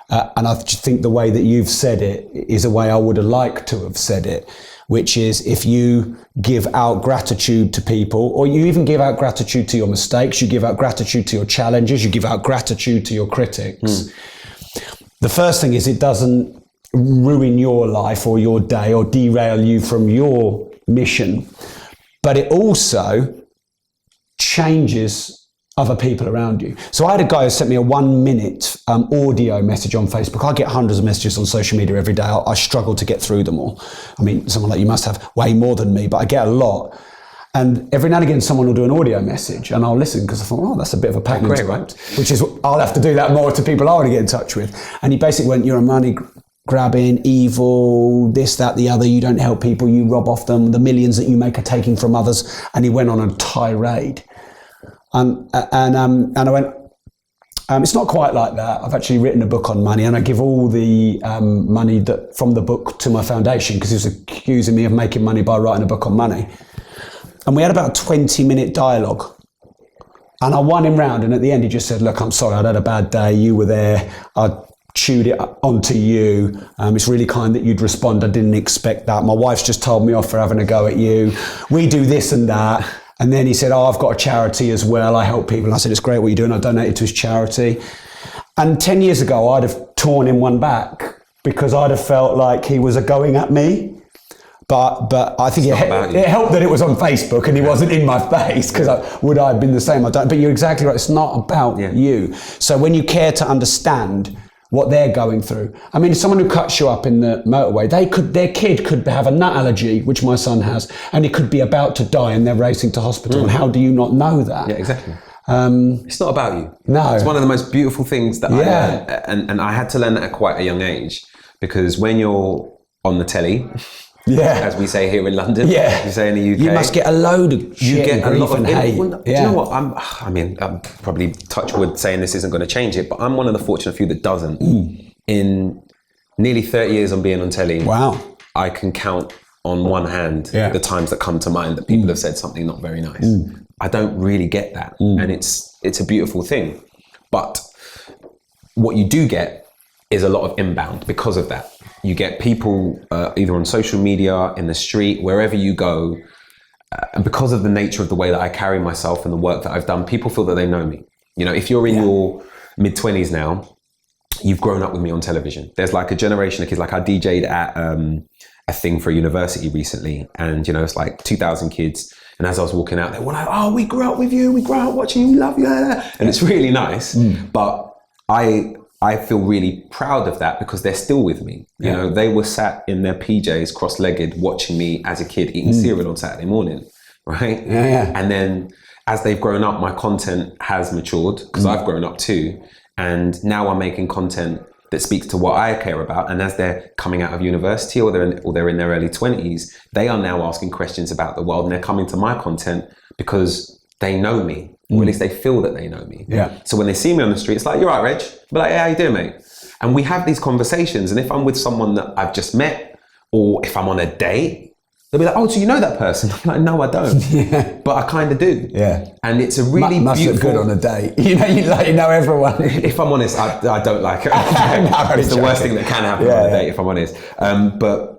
And I just think the way that you've said it is a way I would have liked to have said it, which is if you give out gratitude to people, or you even give out gratitude to your mistakes, you give out gratitude to your challenges, you give out gratitude to your critics. The first thing is it doesn't ruin your life or your day or derail you from your mission, but it also changes other people around you. So I had a guy who sent me a 1 minute audio message on Facebook. I get hundreds of messages on social media every day. I struggle to get through them all. I mean, someone like you must have way more than me, but I get a lot. And every now and again, someone will do an audio message and I'll listen because I thought, oh, that's a bit of a pattern interrupt, which is, I'll have to do that more to people I want to get in touch with. And he basically went, you're a money grabbing, evil, this, that, the other, you don't help people, you rob off them, the millions that you make are taking from others. And he went on a tirade. And I went, it's not quite like that. I've actually written a book on money and I give all the money from the book to my foundation because he was accusing me of making money by writing a book on money. And we had about a 20-minute dialogue. And I won him round. And at the end, he just said, look, I'm sorry, I'd had a bad day. You were there. I chewed it onto you. It's really kind that you'd respond. I didn't expect that. My wife's just told me off for having a go at you. We do this and that. And then he said, oh, I've got a charity as well. I help people. And I said, it's great what you're doing. I donated to his charity. And 10 years ago, I'd have torn him one back because I'd have felt like he was going at me. But I think it helped that it was on Facebook and he wasn't in my face, because would I have been the same? I don't. But you're exactly right. It's not about you. So when you care to understand what they're going through. I mean, someone who cuts you up in the motorway, their kid could have a nut allergy, which my son has, and he could be about to die and they're racing to hospital. And how do you not know that?
Yeah, exactly. It's not about you.
No.
It's one of the most beautiful things that I learned. And I had to learn that at quite a young age, because when you're on the telly, as we say here in London, you say in the UK,
you must get a load of shit and grief and hate.
Do you know what? I'm probably, touch wood, saying this isn't going to change it, but I'm one of the fortunate few that doesn't. In nearly 30 years on being on telly, I can count on one hand the times that come to mind that people have said something not very nice. I don't really get that, and it's a beautiful thing. But what you do get is a lot of inbound because of that. You get people either on social media, in the street, wherever you go, and because of the nature of the way that I carry myself and the work that I've done, people feel that they know me. You know, if you're in your mid-20s now, you've grown up with me on television. There's like a generation of kids, like I DJ'd at a thing for a university recently, and you know, it's like 2,000 kids. And as I was walking out, they were like, oh, we grew up with you, we grew up watching you, we love you. And it's really nice. But I feel really proud of that because they're still with me. You know, they were sat in their PJs, cross-legged, watching me as a kid eating cereal on Saturday morning, right? And then as they've grown up, my content has matured because I've grown up too. And now I'm making content that speaks to what I care about. And as they're coming out of university or they're in their early 20s, they are now asking questions about the world, and they're coming to my content because they know me. or at least they feel that they know me.
Yeah.
So when they see me on the street, it's like, "You're right, Reg." But like, "Yeah, how you doing, mate?" And we have these conversations. And if I'm with someone that I've just met, or if I'm on a date, they'll be like, "Oh, so you know that person?" I'm like, "No, I don't." Yeah. But I kind of do.
Yeah.
And it's a really
must
beautiful...
look good on a date. You know everyone.
If I'm honest, I don't like it. It's the worst thing that can happen on a date, if I'm honest. But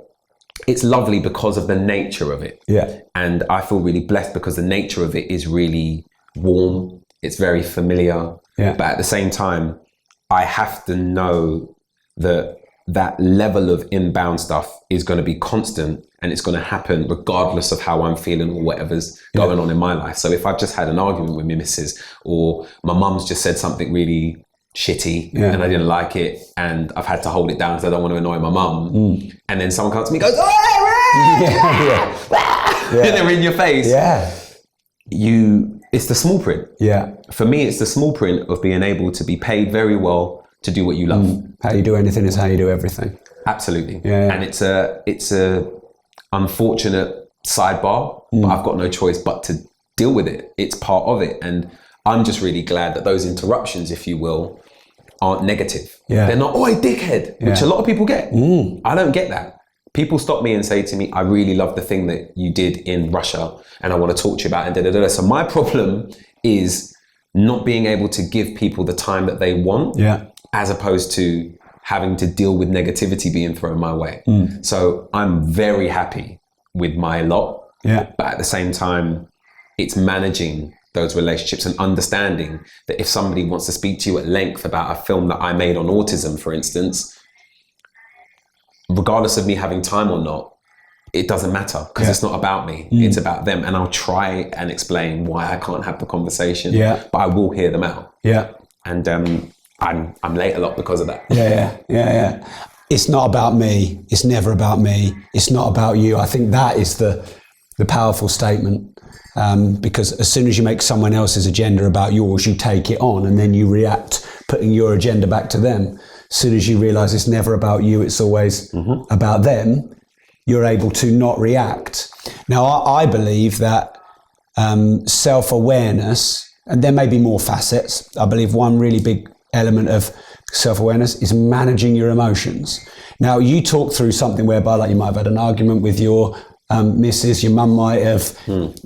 it's lovely because of the nature of it.
Yeah.
And I feel really blessed because the nature of it is really warm. It's very familiar.
Yeah.
But at the same time, I have to know that level of inbound stuff is going to be constant, and it's going to happen regardless of how I'm feeling or whatever's going on in my life. So if I've just had an argument with my missus, or my mum's just said something really shitty and I didn't like it, and I've had to hold it down because I don't want to annoy my mum, and then someone comes to me and goes, and they're in your face.
Yeah.
It's the small print.
Yeah.
For me, it's the small print of being able to be paid very well to do what you love.
How you do anything is how you do everything.
Absolutely.
Yeah.
And it's a unfortunate sidebar, but I've got no choice but to deal with it. It's part of it. And I'm just really glad that those interruptions, if you will, aren't negative.
Yeah.
They're not, "Oi, dickhead," which a lot of people get. I don't get that. People stop me and say to me, "I really love the thing that you did in Russia and I want to talk to you about it." And So my problem is not being able to give people the time that they want, as opposed to having to deal with negativity being thrown my way. So I'm very happy with my lot.
Yeah.
But at the same time, it's managing those relationships and understanding that if somebody wants to speak to you at length about a film that I made on autism, for instance, regardless of me having time or not, it doesn't matter, because it's not about me, it's about them. And I'll try and explain why I can't have the conversation, but I will hear them out. Yeah. And I'm late a lot because of that.
Yeah. It's not about me. It's never about me. It's not about you. I think that is the powerful statement. Because as soon as you make someone else's agenda about yours, you take it on and then you react, putting your agenda back to them. As soon as you realize it's never about you, it's always about them, you're able to not react. Now, I believe that self-awareness, and there may be more facets, I believe one really big element of self-awareness is managing your emotions. Now, you talk through something whereby, like, you might have had an argument with your missus, your mum might have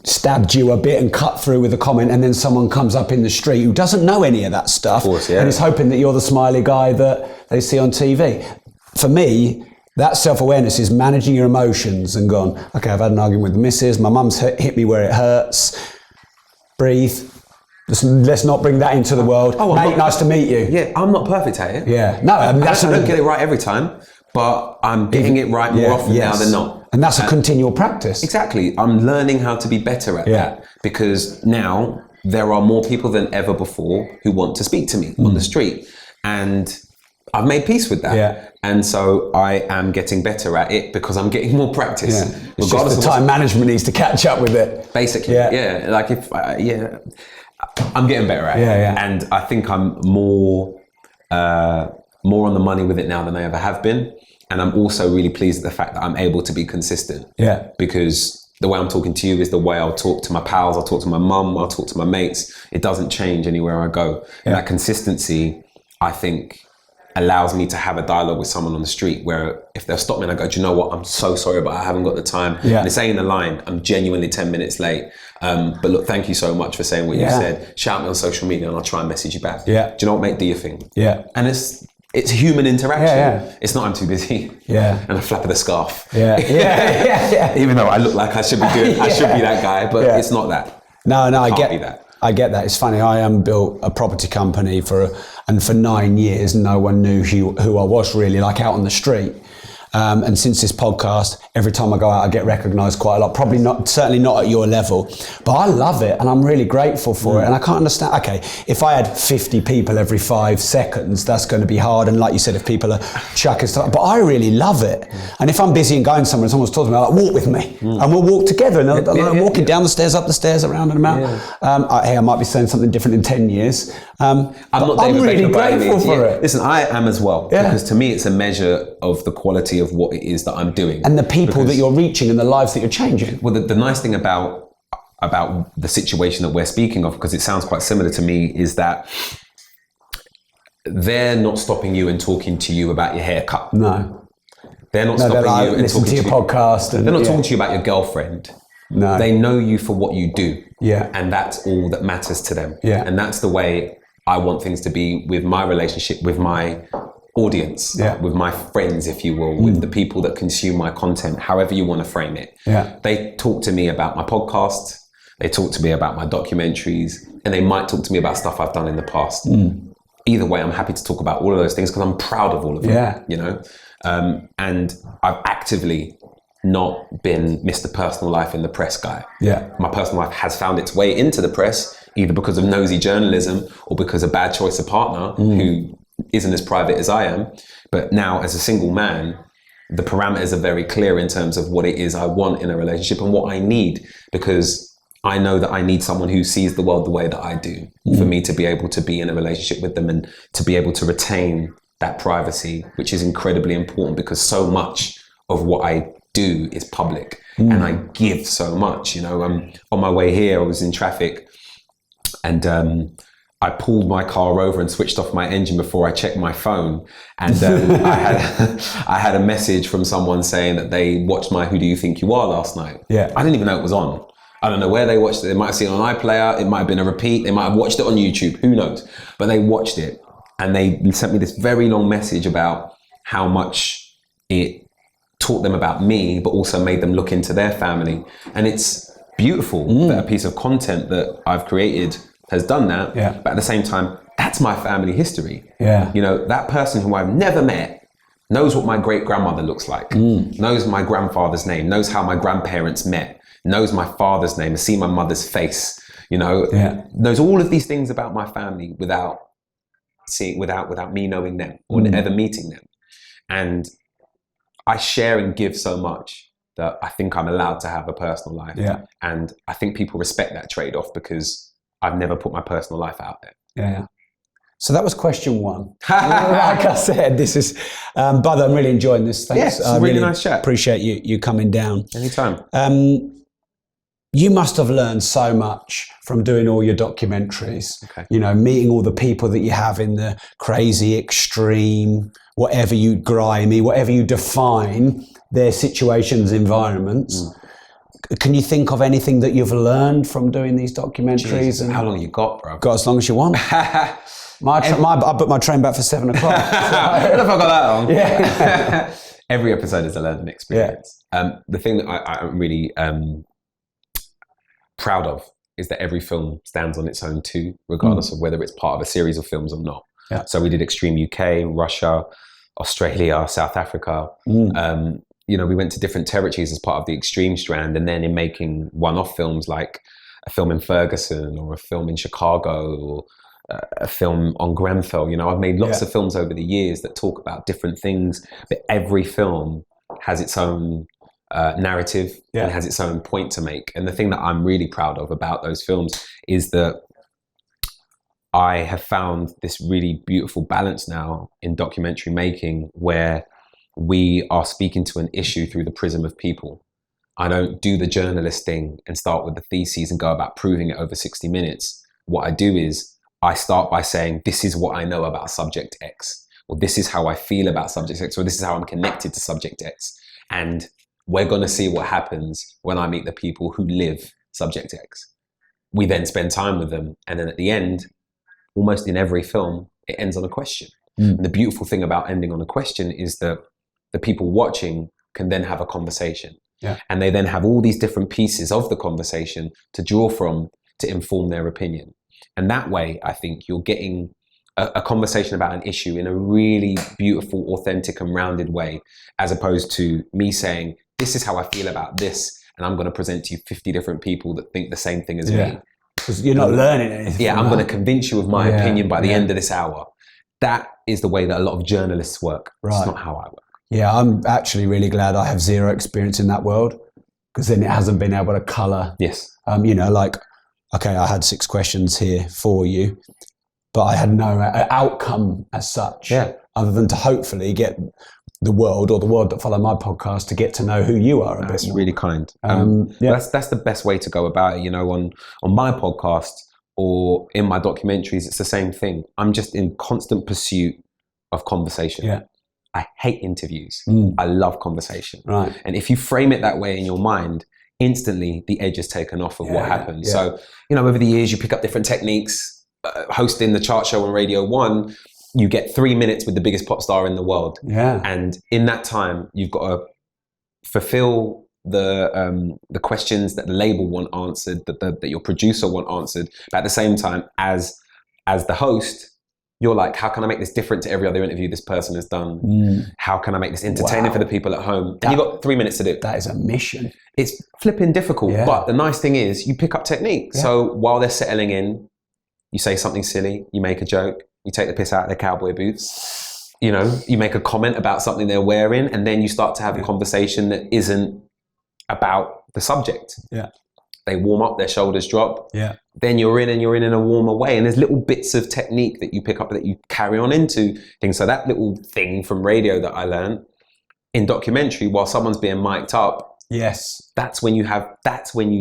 stabbed you a bit and cut through with a comment, and then someone comes up in the street who doesn't know any of that stuff, and is hoping that you're the smiley guy that they see on TV. For me, that self-awareness is managing your emotions and going, okay, I've had an argument with the missus, my mum's hit me where it hurts, breathe, let's not bring that into the world. Mate, nice to meet you.
Yeah, I'm not perfect at it.
Yeah, no, I
don't get it right every time, but I'm getting it right more often now than not.
And that's a continual practice.
Exactly. I'm learning how to be better at that, because now there are more people than ever before who want to speak to me on the street. And I've made peace with that. Yeah. And so I am getting better at it because I'm getting more practice.
Yeah. It's just the time management needs to catch up with it.
Basically, yeah. Like if, I'm getting better at it. And I think I'm more on the money with it now than I ever have been. And I'm also really pleased at the fact that I'm able to be consistent. Yeah. Because the way I'm talking to you is the way I'll talk to my pals, I'll talk to my mum, I'll talk to my mates. It doesn't change anywhere I go. And that consistency, I think, allows me to have a dialogue with someone on the street where if they'll stop me and I go, do you know what, I'm so sorry, but I haven't got the time. And they're saying the line, I'm genuinely 10 minutes late. But look, thank you so much for saying what you said. Shout me on social media and I'll try and message you back. Do you know what, mate? Do your thing. And it's human interaction. It's not I'm too busy. And a flap of the scarf. Even though I look like I should be doing, I should be that guy, but it's not that.
No, I get that. It's funny. I built a property company for 9 years, no one knew who I was really, like out on the street. And since this podcast, every time I go out, I get recognised quite a lot. Probably not, certainly not at your level, but I love it and I'm really grateful for it. And I can't understand. Okay, if I had 50 people every 5 seconds, that's going to be hard. And like you said, if people are chucking stuff, but I really love it. And if I'm busy and going somewhere, and someone's talking to me, I'm like, walk with me, and we'll walk together. And I'm walking down the stairs, up the stairs, around and about. I might be saying something different in 10 years. I'm really grateful for it.
Listen, I am as well, because to me, it's a measure of the quality of what it is that I'm doing.
And the people that you're reaching and the lives that you're changing.
Well, the nice thing about about the situation that we're speaking of, because it sounds quite similar to me, is that they're not stopping you and talking to you about your haircut.
No.
They're not stopping you and
listen
talking
to your podcast.
They're not talking to you about your girlfriend.
No.
They know you for what you do.
Yeah.
And that's all that matters to them.
Yeah.
And that's the way I want things to be with my relationship, with my audience, with my friends, if you will, with the people that consume my content, however you want to frame it.
Yeah.
They talk to me about my podcast, they talk to me about my documentaries, and they might talk to me about stuff I've done in the past. Either way, I'm happy to talk about all of those things because I'm proud of all of them, you know? And I've actively not been Mr. Personal Life in the press guy.
Yeah.
My personal life has found its way into the press, either because of nosy journalism or because of bad choice of partner who isn't as private as I am. But now as a single man, the parameters are very clear in terms of what it is I want in a relationship and what I need, because I know that I need someone who sees the world the way that I do for me to be able to be in a relationship with them and to be able to retain that privacy, which is incredibly important because so much of what I do is public and I give so much. You know, on my way here, I was in traffic and I pulled my car over and switched off my engine before I checked my phone. And I had a message from someone saying that they watched my Who Do You Think You Are last night.
Yeah.
I didn't even know it was on. I don't know where they watched it. They might have seen it on iPlayer. It might have been a repeat. They might have watched it on YouTube. Who knows? But they watched it and they sent me this very long message about how much it taught them about me, but also made them look into their family. And it's beautiful that a piece of content that I've created has done that.
Yeah.
But at the same time, that's my family history.
Yeah.
You know, that person who I've never met knows what my great grandmother looks like, knows my grandfather's name, knows how my grandparents met, knows my father's name, has seen my mother's face, you know, knows all of these things about my family without me knowing them or ever meeting them. And I share and give so much that I think I'm allowed to have a personal life.
Yeah.
And I think people respect that trade-off because I've never put my personal life out there.
Yeah. So that was question one. Like I said, this is, by the way, I'm really enjoying this. Thanks.
Yes, it's a really nice chat.
Appreciate you coming down.
Anytime.
You must have learned so much from doing all your documentaries.
Okay.
You know, meeting all the people that you have in the crazy, extreme, whatever you grimy, whatever you define their situations, environments. Can you think of anything that you've learned from doing these documentaries?
Jesus, how long you got, bro?
Got as long as you want. I booked my train back for 7 o'clock.
I don't know if I got that long.
Yeah.
Every episode is a learning experience. The thing that I'm really proud of is that every film stands on its own too, regardless of whether it's part of a series of films or not.
Yeah.
So we did Extreme UK, Russia, Australia, South Africa. You know, we went to different territories as part of the Extreme strand, and then in making one-off films like a film in Ferguson or a film in Chicago or a film on Grenfell. You know, I've made lots of films over the years that talk about different things, but every film has its own narrative and has its own point to make. And the thing that I'm really proud of about those films is that I have found this really beautiful balance now in documentary making where we are speaking to an issue through the prism of people. I don't do the journalist thing and start with the theses and go about proving it over 60 minutes. What I do is I start by saying, this is what I know about subject X, or this is how I feel about subject X, or this is how I'm connected to subject X. And we're going to see what happens when I meet the people who live subject X. We then spend time with them. And then at the end, almost in every film, it ends on a question. And the beautiful thing about ending on a question is that the people watching can then have a conversation. And they then have all these different pieces of the conversation to draw from to inform their opinion. And that way, I think you're getting a conversation about an issue in a really beautiful, authentic and rounded way, as opposed to me saying, this is how I feel about this, and I'm going to present to you 50 different people that think the same thing as me.
Because you're not learning anything.
I'm going to convince you of my opinion by the end of this hour. That is the way that a lot of journalists work. Right. It's not how I work.
Yeah, I'm actually really glad I have zero experience in that world, because then it hasn't been able to colour.
Yes.
You know, like, okay, I had 6 questions here for you, but I had no outcome as such, other than to hopefully get the world, or the world that follow my podcast, to get to know who you are a bit more.
Really kind.
Yeah.
That's the best way to go about it. On my podcast or in my documentaries, it's the same thing. I'm just in constant pursuit of conversation.
Yeah.
I hate interviews. I love conversation.
Right.
And if you frame it that way in your mind, instantly the edge is taken off of what happens.
Yeah.
So, over the years, you pick up different techniques. Hosting the chart show on Radio 1, you get 3 minutes with the biggest pop star in the world.
Yeah.
And in that time, you've got to fulfill the questions that the label want answered, that your producer want answered. But at the same time, as the host, you're like, how can I make this different to every other interview this person has done? How can I make this entertaining for the people at home? And you've got 3 minutes to do it.
That is a mission.
It's flipping difficult, but the nice thing is you pick up technique. Yeah. So while they're settling in, you say something silly, you make a joke, you take the piss out of their cowboy boots, you make a comment about something they're wearing, and then you start to have a conversation that isn't about the subject.
Yeah.
They warm up, their shoulders drop.
Yeah.
Then you're in a warmer way. And there's little bits of technique that you pick up that you carry on into things. So that little thing from radio that I learned in documentary, while someone's being mic'd up.
Yes.
That's when you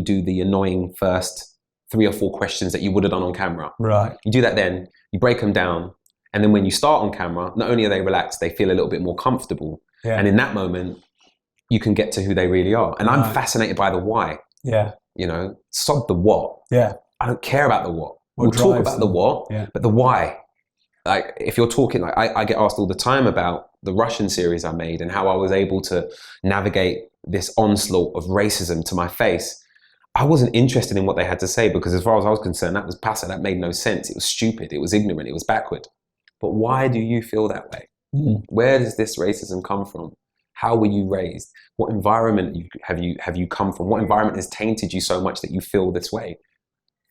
do the annoying first 3 or 4 questions that you would have done on camera.
Right.
You do that then, you break them down. And then when you start on camera, not only are they relaxed, they feel a little bit more comfortable. Yeah. And in that moment, you can get to who they really are. And I'm fascinated by the why.
Yeah.
Sod the what.
Yeah.
I don't care about the what. We'll talk about the what, but the why. Like if you're talking, like I get asked all the time about the Russian series I made and how I was able to navigate this onslaught of racism to my face. I wasn't interested in what they had to say because as far as I was concerned, that was passive. That made no sense. It was stupid. It was ignorant. It was backward. But why do you feel that way? Where does this racism come from? How were you raised? What environment have you come from? What environment has tainted you so much that you feel this way?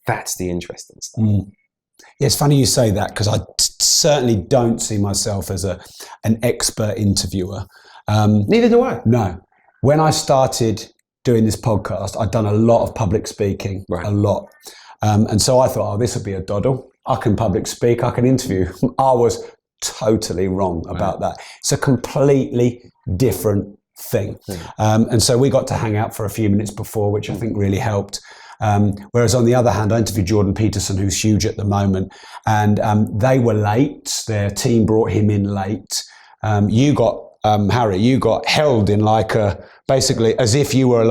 That's the interesting stuff.
Yeah, it's funny you say that because I certainly don't see myself as an expert interviewer.
Neither do I.
No. When I started doing this podcast, I'd done a lot of public speaking, a lot. And so I thought, this would be a doddle. I can public speak, I can interview. I was totally wrong about that. It's a completely different thing. And so we got to hang out for a few minutes before, which I think really helped. Whereas on the other hand, I interviewed Jordan Peterson, who's huge at the moment, and they were late. Their team brought him in late. Harry, you got held in basically as if you were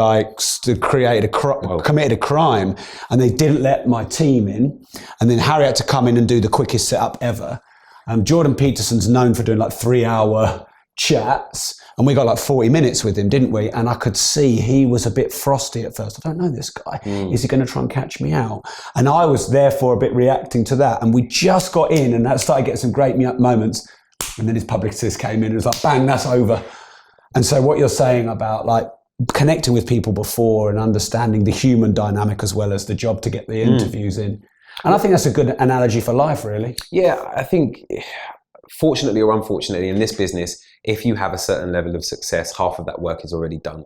committed a crime, and they didn't let my team in. And then Harry had to come in and do the quickest setup ever. Jordan Peterson's known for doing 3-hour chats, and we got 40 minutes with him, didn't we? And I could see he was a bit frosty at first. I don't know this guy. Is he going to try and catch me out? And I was therefore a bit reacting to that. And we just got in, and that started getting some great moments. And then his publicist came in and was like, bang, that's over. And so what you're saying about connecting with people before and understanding the human dynamic as well as the job to get the interviews in. And I think that's a good analogy for life, really.
Yeah, I think fortunately or unfortunately in this business, if you have a certain level of success, half of that work is already done.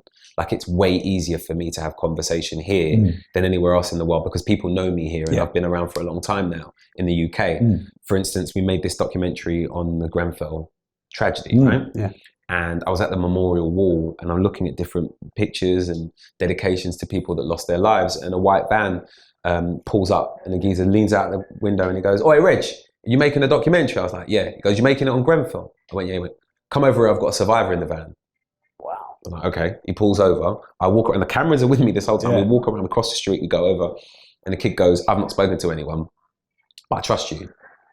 It's way easier for me to have conversation here than anywhere else in the world because people know me here and I've been around for a long time now in the UK. For instance, we made this documentary on the Grenfell tragedy, right? Yeah. And I was at the memorial wall and I'm looking at different pictures and dedications to people that lost their lives, and a white van pulls up and the geezer leans out the window and he goes, "Oi, Reg, are you making a documentary?" I was like, "Yeah." He goes, "You making it on Grenfell?" I went, "Yeah." He went, "Come over here, I've got a survivor in the van."
Wow.
I'm like, okay. He pulls over. I walk around, the cameras are with me this whole time. We walk around across the street, we go over, and the kid goes, "I've not spoken to anyone, but I trust you.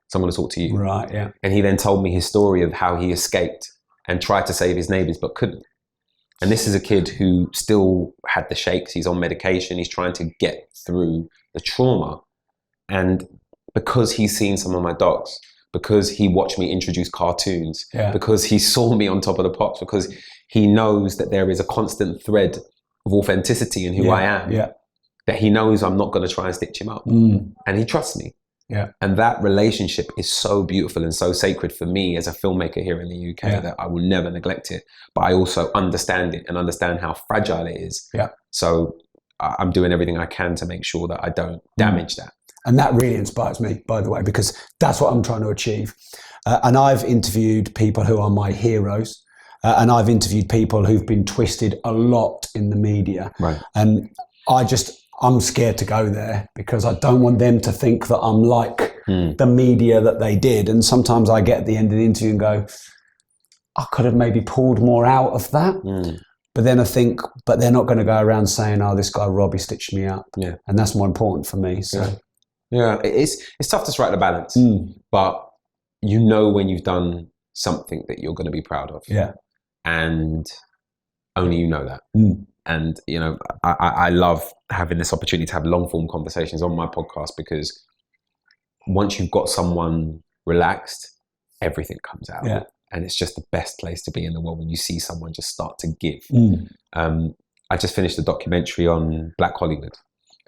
So I'm going to talk to you."
Right, yeah.
And he then told me his story of how he escaped and tried to save his neighbors, but couldn't. And this is a kid who still had the shakes. He's on medication. He's trying to get through the trauma. And because he's seen some of my docs, because he watched me introduce cartoons, because he saw me on Top of the Pops, because he knows that there is a constant thread of authenticity in who I am, that he knows I'm not going to try and stitch him up. And he trusts me. Yeah. And that relationship is so beautiful and so sacred for me as a filmmaker here in the UK that I will never neglect it. But I also understand it and understand how fragile it is. Yeah. So I'm doing everything I can to make sure that I don't damage that.
And that really inspires me, by the way, because that's what I'm trying to achieve. And I've interviewed people who are my heroes. And I've interviewed people who've been twisted a lot in the media.
Right.
And I'm scared to go there because I don't want them to think that I'm like the media that they did. And sometimes I get at the end of the interview and go, I could have maybe pulled more out of that. But then I think, but they're not going to go around saying, oh, this guy Robbie stitched me up.
Yeah.
And that's more important for me. So
yeah, it's tough to strike the balance, but you know when you've done something that you're going to be proud of.
Yeah.
And only you know that. And, you know, I love having this opportunity to have long form conversations on my podcast because once you've got someone relaxed, everything comes out.
Yeah.
And it's just the best place to be in the world when you see someone just start to give. I just finished a documentary on Black Hollywood.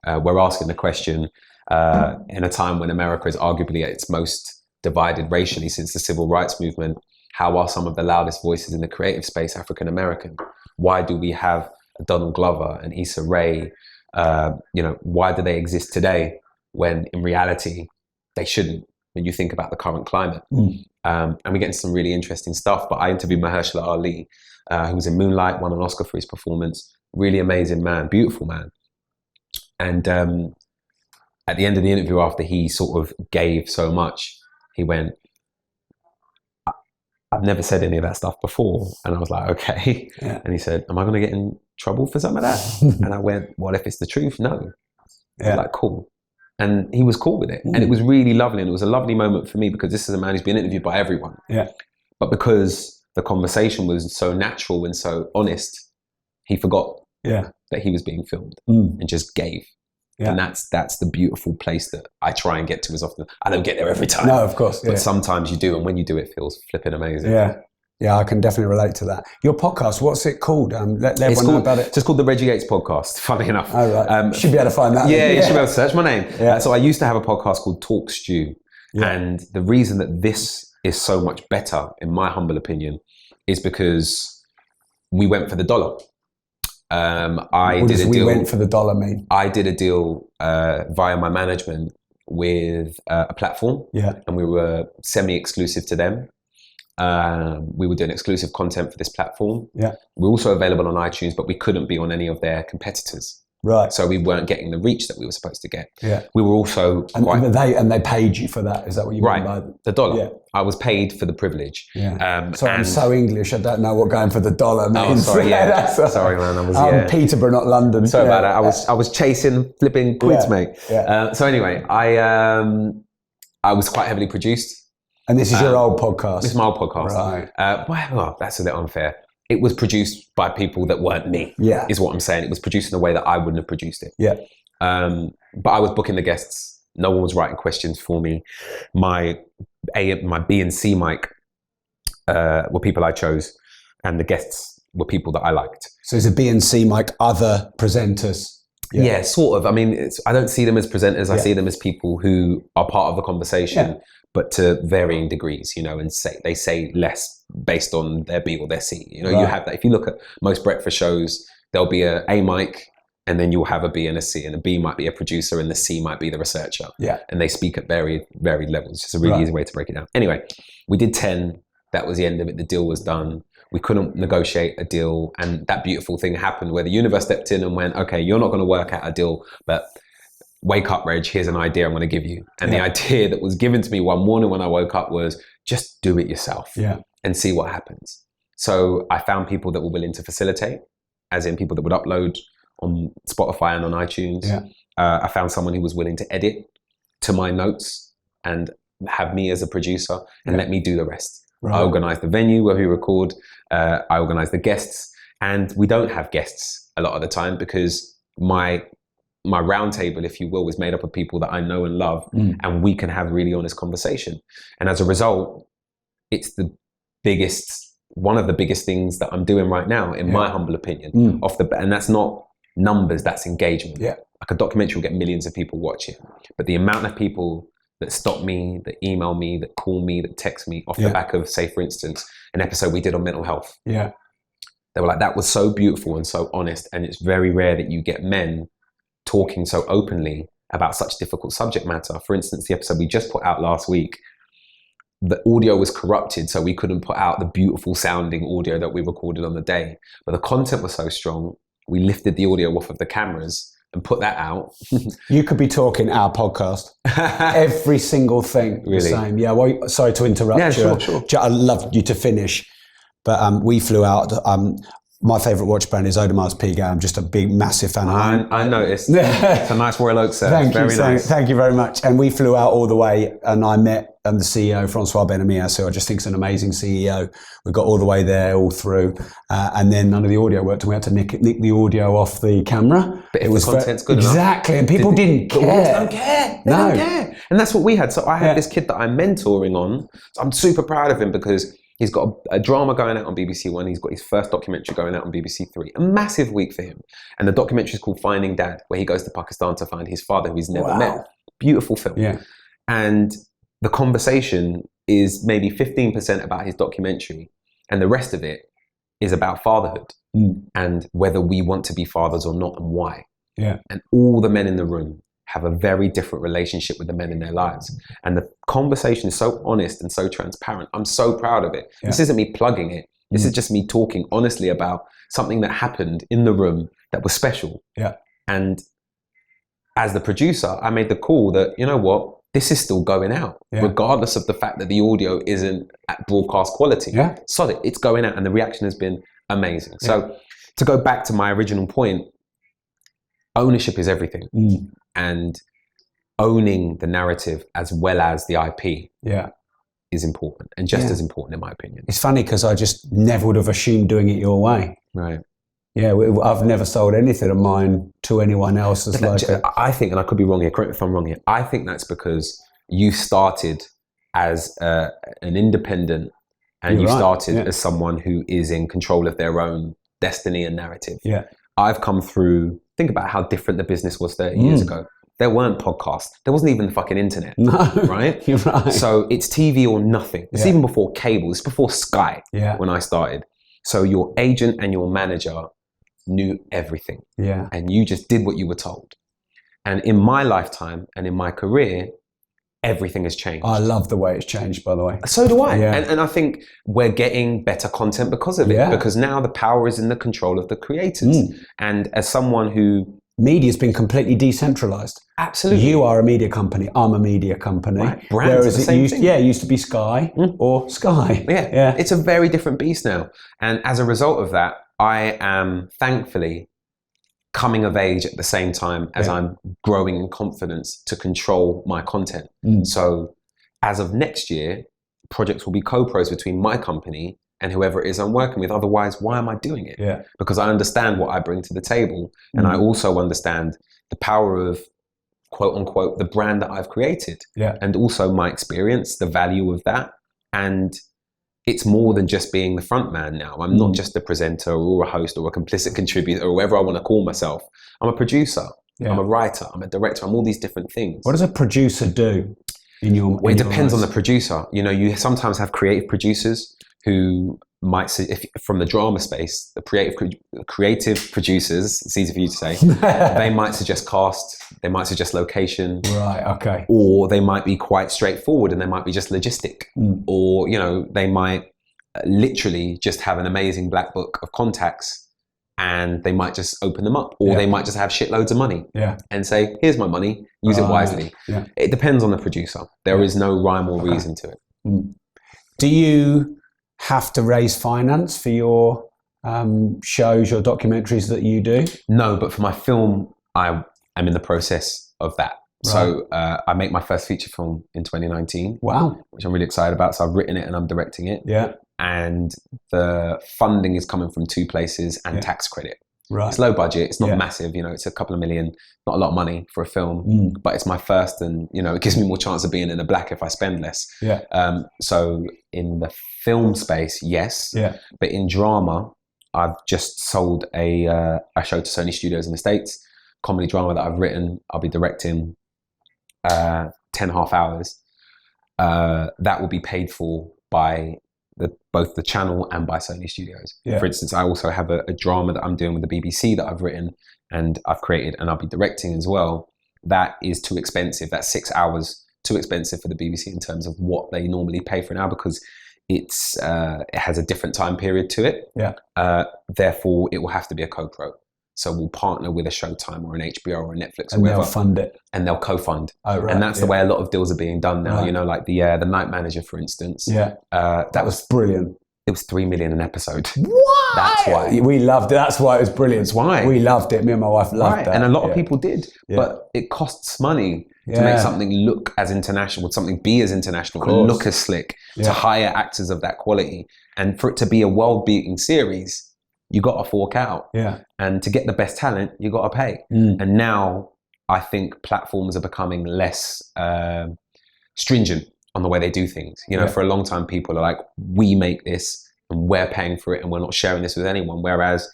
We're asking the question, in a time when America is arguably at its most divided racially since the civil rights movement, how are some of the loudest voices in the creative space African American? Why do we have Donald Glover and Issa Rae? You know, why do they exist today when in reality they shouldn't? When you think about the current climate. And we get into some really interesting stuff, but I interviewed Mahershala Ali, who was in Moonlight, won an Oscar for his performance. Really amazing man, beautiful man. And at the end of the interview, after he sort of gave so much, he went, I've never said any of that stuff before. And I was like, okay. Yeah. And he said, am I going to get in trouble for some of that? And I went, well, if it's the truth, no. Yeah. I was like, cool. And he was cool with it. And it was really lovely. And it was a lovely moment for me because this is a man who's been interviewed by everyone. Yeah. But because the conversation was so natural and so honest, he forgot that he was being filmed and just gave. Yeah. And that's the beautiful place that I try and get to as often. I don't get there every time.
No, of course.
But sometimes you do. And when you do, it feels flipping amazing.
Yeah. Yeah, I can definitely relate to that. Your podcast, what's it called? Let everyone know about it.
It's just called the Reggie Yates Podcast, funny enough.
Oh, right. Should be able to find that.
Yeah, you should be able to search my name. Yeah. So I used to have a podcast called Talk Stew. Yeah. And the reason that this is so much better, in my humble opinion, is because we went for the dollar.
What does we went for the dollar mean?
I did a deal via my management with a platform. Yeah. And we were semi-exclusive to them. We were doing exclusive content for this platform. Yeah. We're also available on iTunes, but we couldn't be on any of their competitors. Right. So we weren't getting the reach that we were supposed to get. Yeah. We were also
and they paid you for that. Is that what you mean by
the dollar? Yeah. I was paid for the privilege.
Yeah. So I'm so English. I don't know what going for the dollar means.
Oh, sorry. Yeah. Sorry, man.
I'm Peterborough, not London.
Sorry about that. I was chasing flipping quids, mate. Yeah. So anyway, I was quite heavily produced.
And this is your old podcast?
This is my old podcast. Right. Well, that's a bit unfair. It was produced by people that weren't me, is what I'm saying. It was produced in a way that I wouldn't have produced it. Yeah. But I was booking the guests. No one was writing questions for me. My B and C mic were people I chose, and the guests were people that I liked.
So is a B and C mic other presenters?
Yeah, sort of. I mean, I don't see them as presenters. I see them as people who are part of the conversation, but to varying degrees, you know, and they say less based on their B or their C. You know, you have that. If you look at most breakfast shows, there'll be a mic, and then you'll have a B and a C, and the B might be a producer, and the C might be the researcher. Yeah. And they speak at varied levels. It's a really easy way to break it down. Anyway, we did 10. That was the end of it. The deal was done. We couldn't negotiate a deal, and that beautiful thing happened where the universe stepped in and went, okay, you're not going to work out a deal, but wake up, Reg, here's an idea I'm going to give you. And the idea that was given to me one morning when I woke up was just do it yourself and see what happens. So I found people that were willing to facilitate, as in people that would upload on Spotify and on iTunes. Yeah. I found someone who was willing to edit to my notes and have me as a producer and let me do the rest. Right. I organized the venue where we record. I organized the guests, and we don't have guests a lot of the time because my round table, if you will, is made up of people that I know and love, and we can have really honest conversation. And as a result, it's one of the biggest things that I'm doing right now, in my humble opinion, and that's not numbers, that's engagement. Yeah. Like a documentary will get millions of people watching, but the amount of people that stop me, that email me, that call me, that text me off the back of, say, for instance, an episode we did on mental health. Yeah. They were like, that was so beautiful and so honest. And it's very rare that you get men talking so openly about such difficult subject matter. For instance, the episode we just put out last week, the audio was corrupted, so we couldn't put out the beautiful sounding audio that we recorded on the day. But the content was so strong, we lifted the audio off of the cameras and put that out.
You could be talking our podcast. Every single thing
Really?
the same. Yeah, well, sorry to interrupt you.
Yeah, sure.
I'd love you to finish. But we flew out. My favourite watch brand is Audemars Piguet. I'm just a big, massive fan of mine.
I noticed. It's a nice Royal Oak set.
Thank you.
Nice.
Thank you very much. And we flew out all the way, and I met the CEO, Francois Benamias, who I just think is an amazing CEO. We got all the way there, all through, and then none of the audio worked, and we had to nick the audio off the camera.
But if the content's good enough.
Exactly, and people didn't care.
They don't care. They don't care. And that's what we had. So I had this kid that I'm mentoring on. So I'm super proud of him because he's got a drama going out on BBC One. He's got his first documentary going out on BBC Three. A massive week for him. And the documentary is called Finding Dad, where he goes to Pakistan to find his father, who he's never met. Beautiful film.
Yeah.
And the conversation is maybe 15% about his documentary, and the rest of it is about fatherhood and whether we want to be fathers or not and why.
Yeah.
And all the men in the room have a very different relationship with the men in their lives. And the conversation is so honest and so transparent. I'm so proud of it. Yeah. This isn't me plugging it. This is just me talking honestly about something that happened in the room that was special.
Yeah.
And as the producer, I made the call that, you know what, this is still going out, regardless of the fact that the audio isn't at broadcast quality.
Yeah.
Solid, it's going out, and the reaction has been amazing. Yeah. So to go back to my original point, ownership is everything. And owning the narrative as well as the IP is important, and just as important in my opinion.
It's funny because I just never would have assumed doing it your way.
Right.
Yeah, I've never sold anything of mine to anyone else.
I think, and I could be wrong here, correct me if I'm wrong here, I think that's because you started as an independent, and started as someone who is in control of their own destiny and narrative.
Yeah.
I've come through, think about how different the business was 30 years ago. There weren't podcasts. There wasn't even the fucking internet.
No,
right?
You're right.
So it's TV or nothing. It's even before cable. It's before Sky when I started. So your agent and your manager knew everything.
Yeah.
And you just did what you were told. And in my lifetime and in my career, everything has changed.
I love the way it's changed, by the way.
So do I.
Yeah.
And I think we're getting better content because of it. Because now the power is in the control of the creators. And as someone who...
Media's been completely decentralized.
Absolutely.
You are a media company. I'm a media company.
Right. Brands are the same thing.
It used to be Sky or Sky.
Yeah. It's a very different beast now. And as a result of that, I am thankfully coming of age at the same time as I'm growing in confidence to control my content. So as of next year, projects will be co-pros between my company and whoever it is I'm working with. Otherwise, why am I doing it?
Yeah.
Because I understand what I bring to the table. And I also understand the power of, quote unquote, the brand that I've created.
Yeah.
And also my experience, the value of that. And it's more than just being the front man now. I'm not just a presenter or a host or a complicit contributor or whatever I want to call myself. I'm a producer. I'm a writer. I'm a director. I'm all these different things.
What does a producer do in your
Well, it depends on the producer. You know, you sometimes have creative producers who might, if from the drama space, the creative producers, it's easy for you to say, they might suggest cast, they might suggest location.
Right, okay.
Or they might be quite straightforward and they might be just logistic. Or, you know, they might literally just have an amazing black book of contacts and they might just open them up. Or they might just have shitloads of money and say, here's my money, use it wisely. Yeah. It depends on the producer. There is no rhyme or reason to it.
Do you have to raise finance for your shows, your documentaries that you do?
No, but for my film, I am in the process of that. Right. So I make my first feature film in 2019.
Wow.
Which I'm really excited about. So I've written it and I'm directing it.
Yeah.
And the funding is coming from two places and tax credit.
Right.
It's low budget. It's not massive. You know, it's a couple of million, not a lot of money for a film, but it's my first, and you know, it gives me more chance of being in the black if I spend less.
Yeah.
So in the film space, yes.
Yeah. But
in drama, I've just sold a show to Sony Studios in the States, comedy drama that I've written. I'll be directing 10.5 hours. That will be paid for by both the channel and by Sony Studios. Yeah. For instance, I also have a drama that I'm doing with the BBC that I've written and I've created and I'll be directing as well. That is too expensive. That's 6 hours too expensive for the BBC in terms of what they normally pay for now, because it has a different time period to it.
Yeah.
Therefore, it will have to be a co-pro. So we'll partner with a Showtime or an HBO or a Netflix,
and
or whatever,
they'll fund it,
and they'll co-fund.
Oh, right.
And that's the way a lot of deals are being done now.
Right.
You know, like the Night Manager, for instance.
Yeah.
That was
brilliant.
It was $3 million an episode.
What?
That's why.
We loved it. That's why it was brilliant.
That's why.
We loved it. Me and my wife loved that.
And a lot of people did.
Yeah.
But it costs money to make something look as international, would something be as international, and look as slick, to hire actors of that quality. And for it to be a world-beating series, you got to fork out.
Yeah.
And to get the best talent, you got to pay. And now I think platforms are becoming less stringent on the way they do things. You know, for a long time, people are like, we make this and we're paying for it and we're not sharing this with anyone. Whereas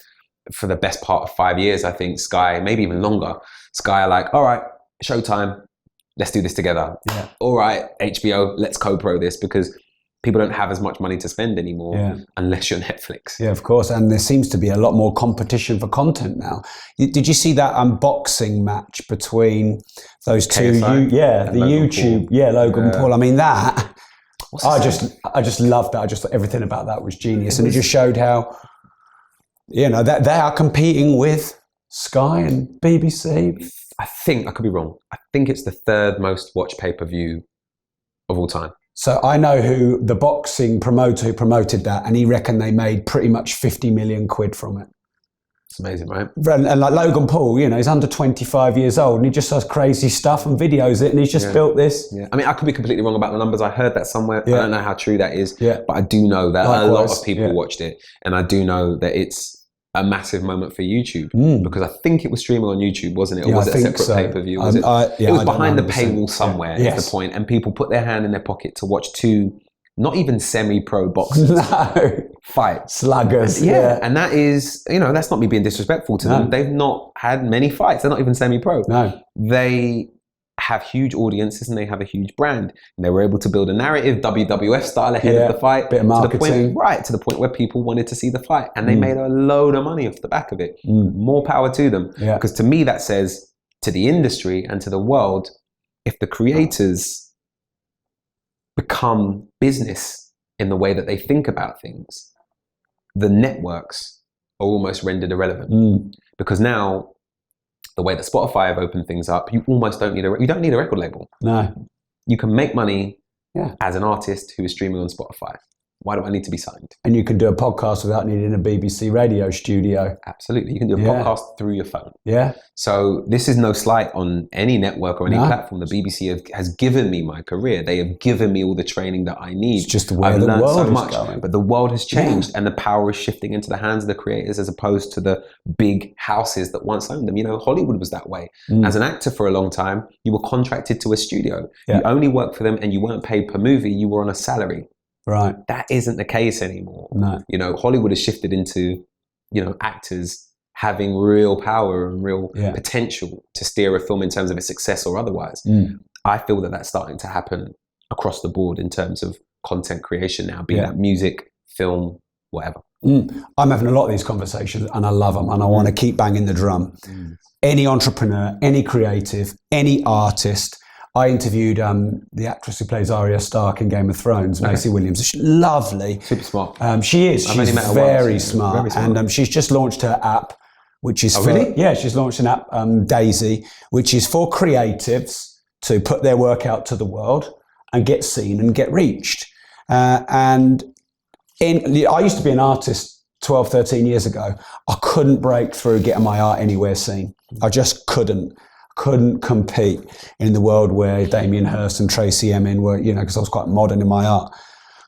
for the best part of 5 years, I think Sky, maybe even longer, Sky are like, all right, Showtime, let's do this together. Yeah. All right, HBO, let's co-pro this, because people don't have as much money to spend anymore unless you're Netflix.
Yeah, of course. And there seems to be a lot more competition for content now. Did you see that unboxing match between those two?
KSI
the YouTube.
Paul.
Logan Paul. I mean, that. I just loved that. I just thought everything about that was genius. And it just showed how, you know, that they are competing with Sky and BBC.
I think, I could be wrong, I think it's the third most watched pay-per-view of all time.
So I know who the boxing promoter who promoted that, and he reckoned they made pretty much 50 million quid from it.
It's amazing, right?
And like Logan Paul, you know, he's under 25 years old and he just does crazy stuff and videos it, and he's just built this.
Yeah. I mean, I could be completely wrong about the numbers. I heard that somewhere. I don't know how true that is, but I do know that a lot of people watched it, and I do know that it's a massive moment for YouTube, because I think it was streaming on YouTube, wasn't it? Or was it a separate pay-per-view? Was it was behind the paywall somewhere, is the point. And people put their hand in their pocket to watch two, not even semi-pro boxers fight.
Sluggers.
And that is, you know, that's not me being disrespectful to them. They've not had many fights. They're not even semi-pro.
No.
They have huge audiences and they have a huge brand. And they were able to build a narrative, WWF style, ahead of the fight.
Bit of marketing.
To the point where people wanted to see the fight. And they made a load of money off the back of it. More power to them. Because to me, that says to the industry and to the world, if the creators become business in the way that they think about things, the networks are almost rendered irrelevant. Because now, the way that Spotify have opened things up, you almost don't need you don't need a record label.
No.
You can make money as an artist who is streaming on Spotify. Why do I need to be signed?
And you can do a podcast without needing a BBC radio studio.
Absolutely. You can do a podcast through your phone.
Yeah.
So this is no slight on any network or any platform. The BBC has given me my career. They have given me all the training that I need.
It's just where the world is going.
But the world has changed and the power is shifting into the hands of the creators as opposed to the big houses that once owned them. You know, Hollywood was that way. As an actor for a long time, you were contracted to a studio. You only worked for them and you weren't paid per movie. You were on a salary.
Right.
That isn't the case anymore.
No.
You know, Hollywood has shifted into, you know, actors having real power and real potential to steer a film in terms of its success or otherwise. I feel that that's starting to happen across the board in terms of content creation now, be that music, film, whatever.
I'm having a lot of these conversations and I love them, and I want to keep banging the drum. Any entrepreneur, any creative, any artist. I interviewed the actress who plays Arya Stark in Game of Thrones, Maisie Williams. She's lovely.
Super smart.
She is. She's very smart. And she's just launched her app, which is
really?
Yeah, she's launched an app, Daisy, which is for creatives to put their work out to the world and get seen and get reached. I used to be an artist 12, 13 years ago. I couldn't break through getting my art anywhere seen. I just couldn't compete in the world where Damien Hirst and Tracy Emin were, you know, because I was quite modern in my art.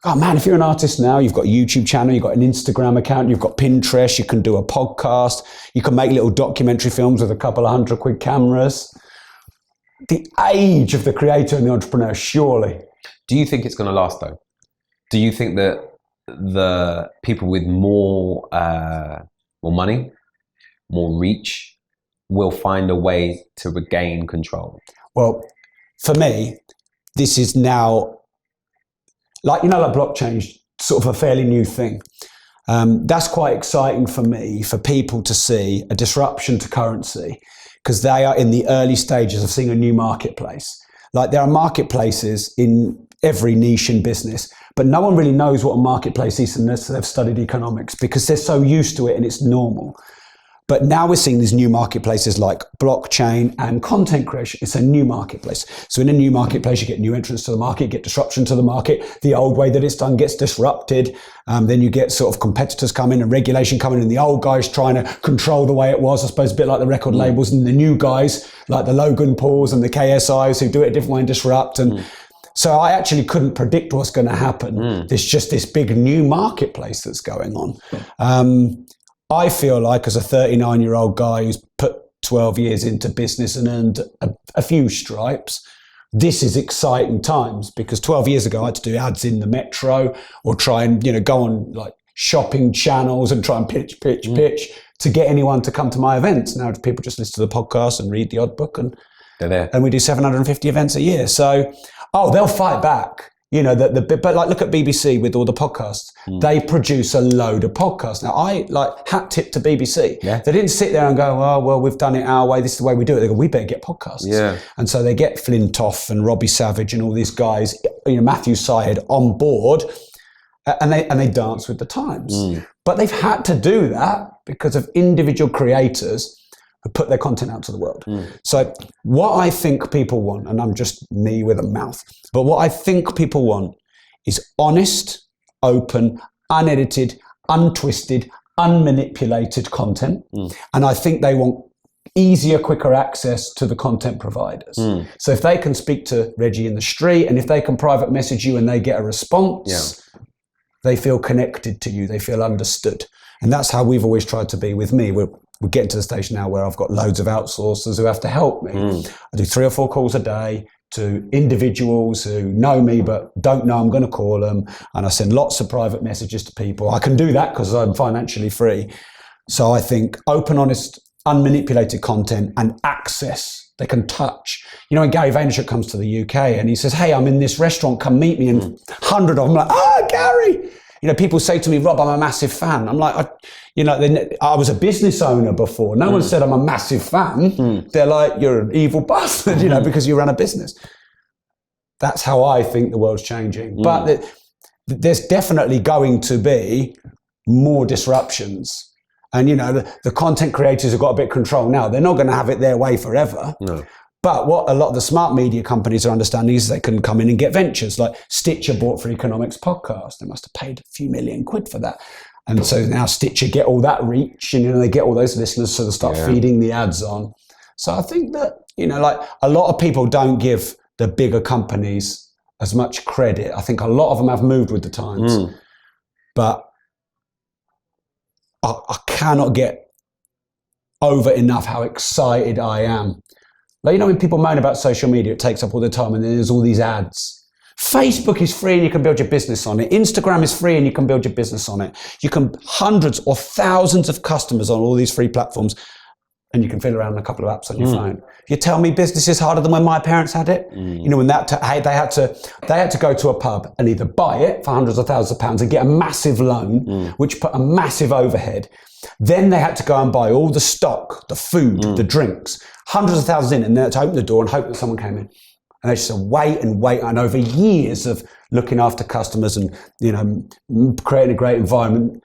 Oh man, if you're an artist now, you've got a YouTube channel, you've got an Instagram account, you've got Pinterest, you can do a podcast, you can make little documentary films with a couple of £100 cameras. The age of the creator and the entrepreneur, surely.
Do you think it's going to last though? Do you think that the people with more money, more reach, will find a way to regain control?
Well, for me, this is now, like, you know, like blockchain is sort of a fairly new thing. That's quite exciting for me, for people to see a disruption to currency, because they are in the early stages of seeing a new marketplace. Like there are marketplaces in every niche in business, but no one really knows what a marketplace is unless they've studied economics, because they're so used to it and it's normal. But now we're seeing these new marketplaces like blockchain and content creation. It's a new marketplace. So in a new marketplace, you get new entrants to the market, you get disruption to the market. The old way that it's done gets disrupted. Then you get sort of competitors come in and regulation coming in. The old guys trying to control the way it was, I suppose, a bit like the record labels, and the new guys like the Logan Pauls and the KSIs who do it a different way and disrupt. And so I actually couldn't predict what's going to happen. There's just this big new marketplace that's going on. I feel like, as a 39-year-old guy who's put 12 years into business and earned a few stripes, this is exciting times, because 12 years ago I had to do ads in the metro or try and, go on like shopping channels and try and pitch to get anyone to come to my events. Now people just listen to the podcast and read the odd book, and
they're there.
And we do 750 events a year. So, they'll fight back. But like, look at BBC with all the podcasts. They produce a load of podcasts. Now, I hat tip to BBC. Yeah. They didn't sit there and go, oh, well, we've done it our way. This is the way we do it. They go, we better get podcasts. Yeah. And so they get Flintoff and Robbie Savage and all these guys, Matthew Syed on board, and they dance with the times. But they've had to do that because of individual creators who put their content out to the world. So what I think people want, and I'm just me with a mouth, but what I think people want is honest, open, unedited, untwisted, unmanipulated content. And I think they want easier, quicker access to the content providers. So if they can speak to Reggie in the street, and if they can private message you and they get a response, they feel connected to you, they feel understood. And that's how we've always tried to be with me. We're getting to the stage now where I've got loads of outsourcers who have to help me. I do 3 or 4 calls a day to individuals who know me but don't know I'm going to call them. And I send lots of private messages to people. I can do that because I'm financially free. So I think open, honest, unmanipulated content and access they can touch. When Gary Vaynerchuk comes to the UK and he says, hey, I'm in this restaurant, come meet me. And 100 of them are like, Gary. People say to me, Rob, I'm a massive fan. I'm like, I was a business owner before. No one said I'm a massive fan. They're like, you're an evil bastard, because you run a business. That's how I think the world's changing. But there's definitely going to be more disruptions. And, the content creators have got a bit of control now. They're not going to have it their way forever. No. But what a lot of the smart media companies are understanding is they can come in and get ventures, like Stitcher bought for Economics Podcast. They must have paid a few million quid for that. And so now Stitcher get all that reach and, they get all those listeners, so they start feeding the ads on. So I think that, a lot of people don't give the bigger companies as much credit. I think a lot of them have moved with the times. But I cannot get over enough how excited I am. When people moan about social media, it takes up all the time and then there's all these ads. Facebook is free and you can build your business on it. Instagram is free and you can build your business on it. You can hundreds or thousands of customers on all these free platforms, and you can fiddle around a couple of apps on your phone. You tell me business is harder than when my parents had it? When they had to go to a pub and either buy it for hundreds of thousands of pounds and get a massive loan, which put a massive overhead. Then they had to go and buy all the stock, the food, the drinks, hundreds of thousands in, and then to open the door and hope that someone came in. And they just wait, and over years of looking after customers and, creating a great environment.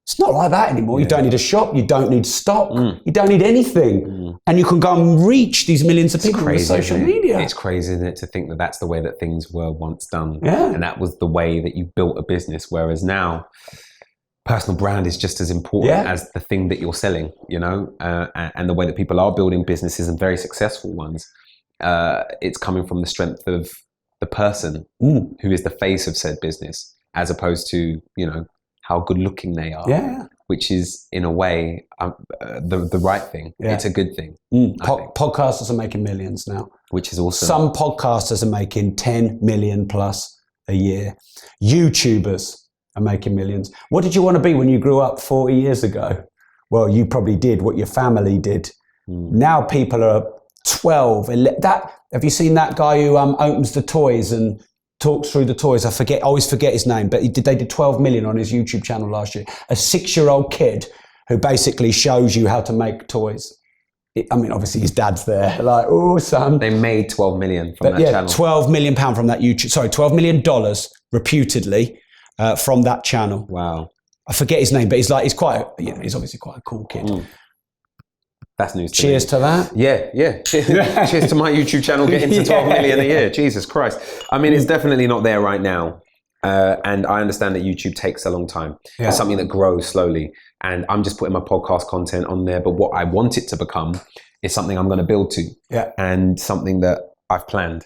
It's not like that anymore. You don't need a shop. You don't need stock. You don't need anything. And you can go and reach these millions of people with social media.
It's crazy, isn't it, to think that that's the way that things were once done. Yeah. And that was the way that you built a business. Whereas now, personal brand is just as important as the thing that you're selling, and the way that people are building businesses and very successful ones. It's coming from the strength of the person who is the face of said business, as opposed to, how good looking they are, which is in a way the right thing. It's a good thing.
Podcasters are making millions now,
which is awesome.
Some podcasters are making 10 million plus a year. YouTubers are making millions. What did you want to be when you grew up 40 years ago? Well, you probably did what your family did. Now people are 12. Have you seen that guy who opens the toys and talks through the toys? I always forget his name, but they did 12 million on his YouTube channel last year. A 6-year-old kid who basically shows you how to make toys. obviously his dad's there. Like, oh, son.
They made 12 million from that channel.
£12 million from that YouTube. Sorry, $12 million reputedly from that channel.
Wow.
I forget his name, but he's obviously quite a cool kid.
That's news to
Cheers
me.
to that.
Yeah. Cheers to my YouTube channel getting to 12 million a year. Jesus Christ. I mean, it's definitely not there right now. And I understand that YouTube takes a long time. Yeah. It's something that grows slowly. And I'm just putting my podcast content on there. But what I want it to become is something I'm going to build to. Yeah. And something that I've planned.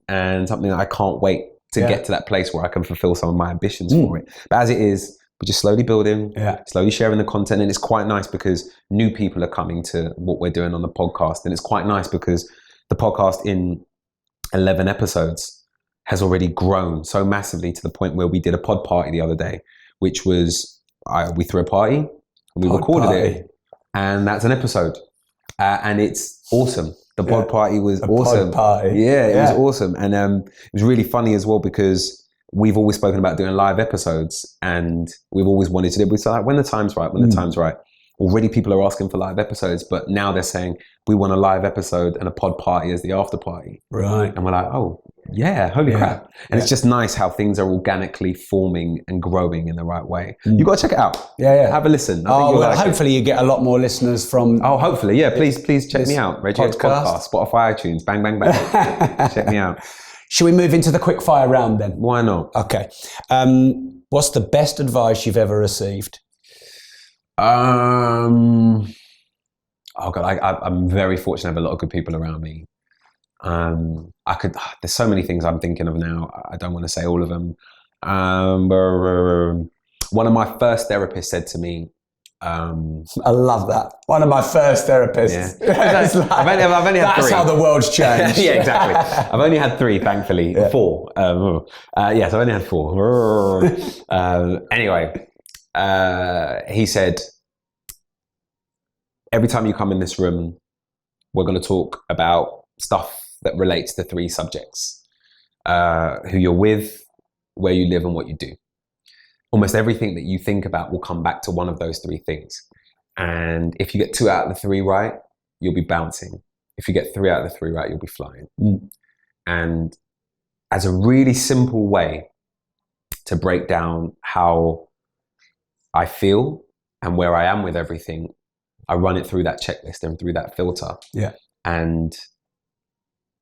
And something that I can't wait to get to that place where I can fulfill some of my ambitions for it. But as it is, we're just slowly building, slowly sharing the content. And it's quite nice because new people are coming to what we're doing on the podcast. And it's quite nice because the podcast in 11 episodes has already grown so massively to the point where we did a pod party the other day, which was, we threw a party and we recorded it. And that's an episode. And it's awesome. The pod party was awesome. Yeah, it was awesome. And it was really funny as well because we've always spoken about doing live episodes and we've always wanted to do it. We said, like, when the time's right, the time's right. Already people are asking for live episodes, but now they're saying we want a live episode and a pod party as the after party.
Right.
And we're like, oh, yeah, holy crap. And it's just nice how things are organically forming and growing in the right way. You got to check it out.
Yeah.
Have a listen.
Hopefully you get a lot more listeners from...
Oh, hopefully. Yeah, please check me out. Reggie Yates Podcast, Spotify, iTunes, bang, bang, bang. Check me out.
Should we move into the quickfire round then?
Why not?
Okay. What's the best advice you've ever received?
Oh God, I'm very fortunate to have a lot of good people around me. There's so many things I'm thinking of now. I don't want to say all of them. One of my first therapists said to me,
I love that. One of my first therapists.
Yeah. I've only had 3.
That's how the world's changed.
Yeah, exactly. I've only had 3, thankfully. 4. Yes, I've only had 4. Anyway, he said, every time you come in this room, we're going to talk about stuff that relates to 3 subjects. Who you're with, where you live, and what you do. Almost everything that you think about will come back to one of those 3 things. And if you get 2 out of the 3 right, you'll be bouncing. If you get 3 out of the 3 right, you'll be flying. And as a really simple way to break down how I feel and where I am with everything, I run it through that checklist and through that filter. Yeah. And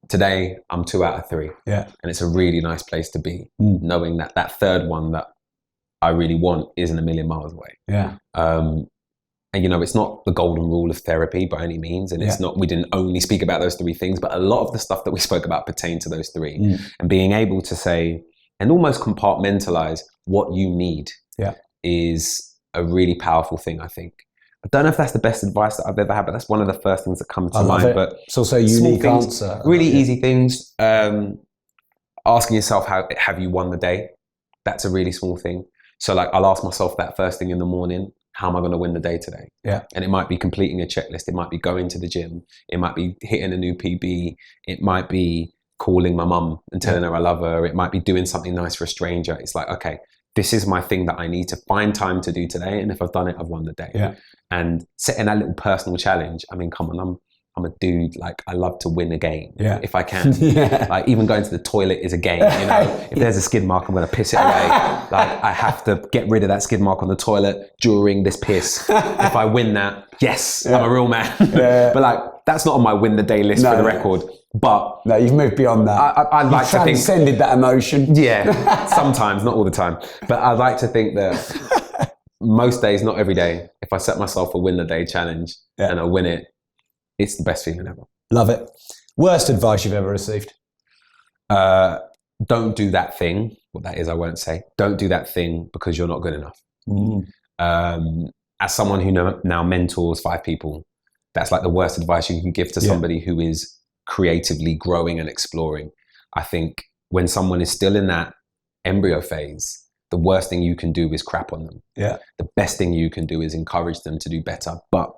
today I'm 2 out of 3. Yeah. And it's a really nice place to be, knowing that that 3rd one that I really want isn't a million miles away. Yeah. And it's not the golden rule of therapy by any means. And it's not, we didn't only speak about those 3 things, but a lot of the stuff that we spoke about pertain to those 3. And being able to say and almost compartmentalize what you need is a really powerful thing, I think. I don't know if that's the best advice that I've ever had, but that's one of the first things that come to mind.
It. But it's also a unique answer.
Really easy things. Asking yourself, have you won the day? That's a really small thing. So like, I'll ask myself that first thing in the morning, how am I going to win the day today? Yeah. And it might be completing a checklist. It might be going to the gym. It might be hitting a new PB. It might be calling my mum and telling her I love her. It might be doing something nice for a stranger. It's like, okay, this is my thing that I need to find time to do today. And if I've done it, I've won the day. Yeah. And setting that little personal challenge. I mean, come on, I'm a dude, like I love to win a game if I can. Like even going to the toilet is a game, If there's a skid mark, I'm going to piss it away. Like I have to get rid of that skid mark on the toilet during this piss. If I win that, yes, I'm a real man. But like, that's not on my win the day list for the record. But
no, you've moved beyond that.
I like to think
transcended that emotion.
Yeah, sometimes, not all the time. But I'd like to think that most days, not every day, if I set myself a win the day challenge and I win it, it's the best feeling ever.
Love it. Worst advice you've ever received?
Don't do that thing. What that is, I won't say. Don't do that thing because you're not good enough. As someone who now mentors 5 people, that's like the worst advice you can give to somebody who is creatively growing and exploring. I think when someone is still in that embryo phase, the worst thing you can do is crap on them. Yeah. The best thing you can do is encourage them to do better. But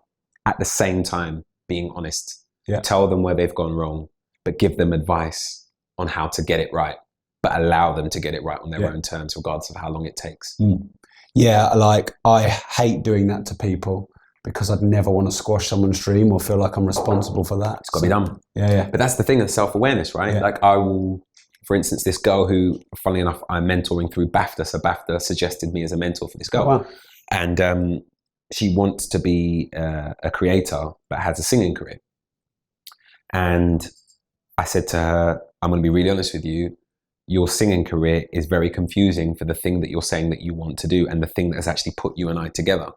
at the same time, being honest. Yeah. Tell them where they've gone wrong, but give them advice on how to get it right, but allow them to get it right on their own terms, regardless of how long it takes.
Yeah, like I hate doing that to people because I'd never want to squash someone's dream or feel like I'm responsible for that.
It's got to be done.
Yeah.
But that's the thing, of self-awareness, right?
Yeah.
Like I will, for instance, this girl who, funnily enough, I'm mentoring through BAFTA. So BAFTA suggested me as a mentor for this girl.
Oh, wow.
And she wants to be a creator, but has a singing career. And I said to her, I'm going to be really honest with you. Your singing career is very confusing for the thing that you're saying that you want to do and the thing that has actually put you and I together.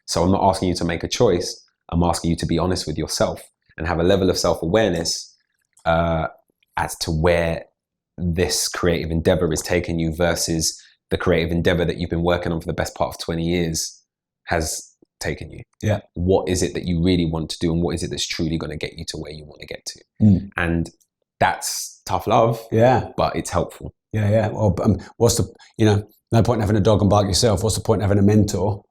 So I'm not asking you to make a choice. I'm asking you to be honest with yourself and have a level of self-awareness as to where this creative endeavor is taking you versus the creative endeavor that you've been working on for the best part of 20 years has taken you.
Yeah.
What is it that you really want to do, and what is it that's truly going to get you to where you want to get to? And that's tough love.
Yeah.
But it's helpful.
Yeah. Well, what's the, no point in having a dog and bark yourself. What's the point in having a mentor,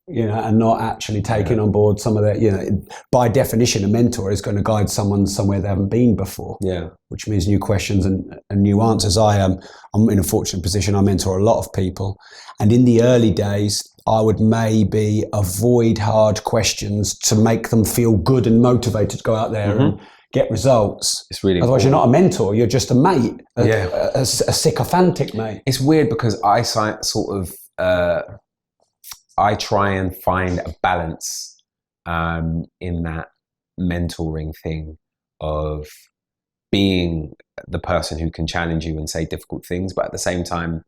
and not actually taking on board some of that, by definition, a mentor is going to guide someone somewhere they haven't been before.
Yeah.
Which means new questions and new answers. I'm in a fortunate position. I mentor a lot of people. And in the early days, I would maybe avoid hard questions to make them feel good and motivated to go out there and get results.
It's really
Otherwise,
important.
you're not a mentor. You're just a mate,
Yeah.
a sycophantic mate.
It's weird because I sort of, I try and find a balance in that mentoring thing of being the person who can challenge you and say difficult things, but at the same time,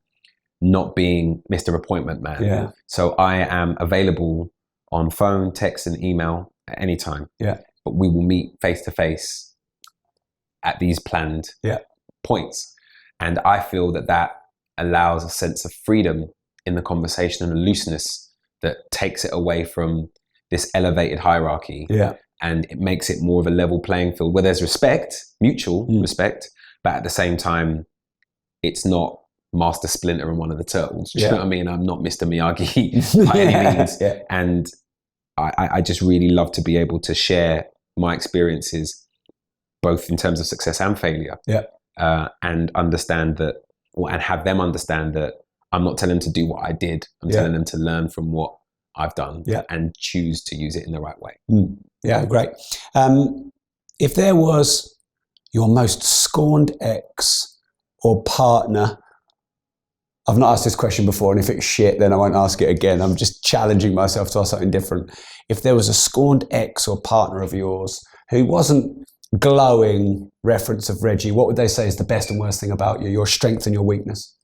not being Mr. Appointment Man.
Yeah.
So I am available on phone, text, and email at any time.
Yeah.
But we will meet face to face at these planned points. And I feel that allows a sense of freedom in the conversation and a looseness that takes it away from this elevated hierarchy.
Yeah.
And it makes it more of a level playing field where there's respect, mutual respect, but at the same time, it's not Master Splinter and one of the turtles. Do you know what I mean? I'm not Mr. Miyagi by any means.
Yeah.
And I just really love to be able to share my experiences, both in terms of success and failure.
Yeah.
And understand that, and have them understand that I'm not telling them to do what I did. I'm telling them to learn from what I've done and choose to use it in the right way.
Yeah, great. If there was your most scorned ex or partner, I've not asked this question before, and if it's shit, then I won't ask it again. I'm just challenging myself to ask something different. If there was a scorned ex or partner of yours who wasn't glowing reference of Reggie, what would they say is the best and worst thing about you, your strength and your weakness?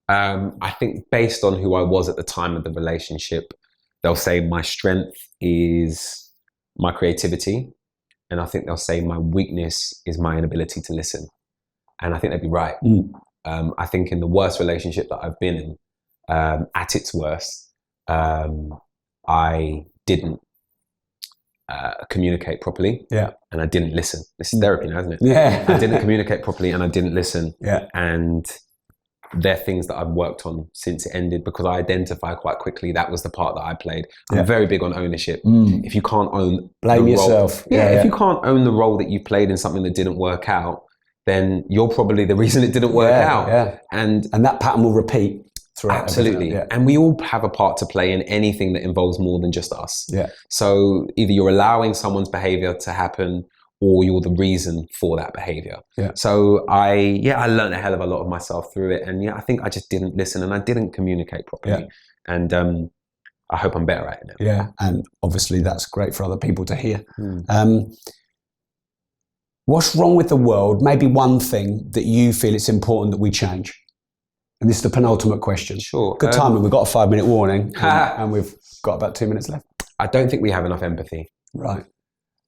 I think based on who I was at the time of the relationship, they'll say my strength is my creativity. And I think they'll say my weakness is my inability to listen. And I think they'd be right. I think in the worst relationship that I've been in, at its worst, I didn't communicate properly. Yeah. And I didn't listen. This is therapy now, isn't it?
Yeah.
I didn't communicate properly and I didn't listen.
Yeah.
And they're things that I've worked on since it ended, because I identify quite quickly that was the part that I played. I'm very big on ownership. If you can't own
blame
the
yourself.
Role, if you can't own the role that you played in something that didn't work out, then you're probably the reason it didn't work out.
Yeah. And that pattern will repeat throughout.
Absolutely.
Yeah.
And we all have a part to play in anything that involves more than just us.
Yeah.
So either you're allowing someone's behavior to happen, or you're the reason for that behavior. Yeah. So I learned a hell of a lot of myself through it. And I think I just didn't listen and I didn't communicate properly. Yeah. And I hope I'm better at it now.
Yeah. And obviously that's great for other people to hear. What's wrong with the world? Maybe one thing that you feel it's important that we change. And this is the penultimate question.
Sure.
Good timing. We've got a 5-minute warning and we've got about 2 minutes left.
I don't think we have enough empathy.
Right.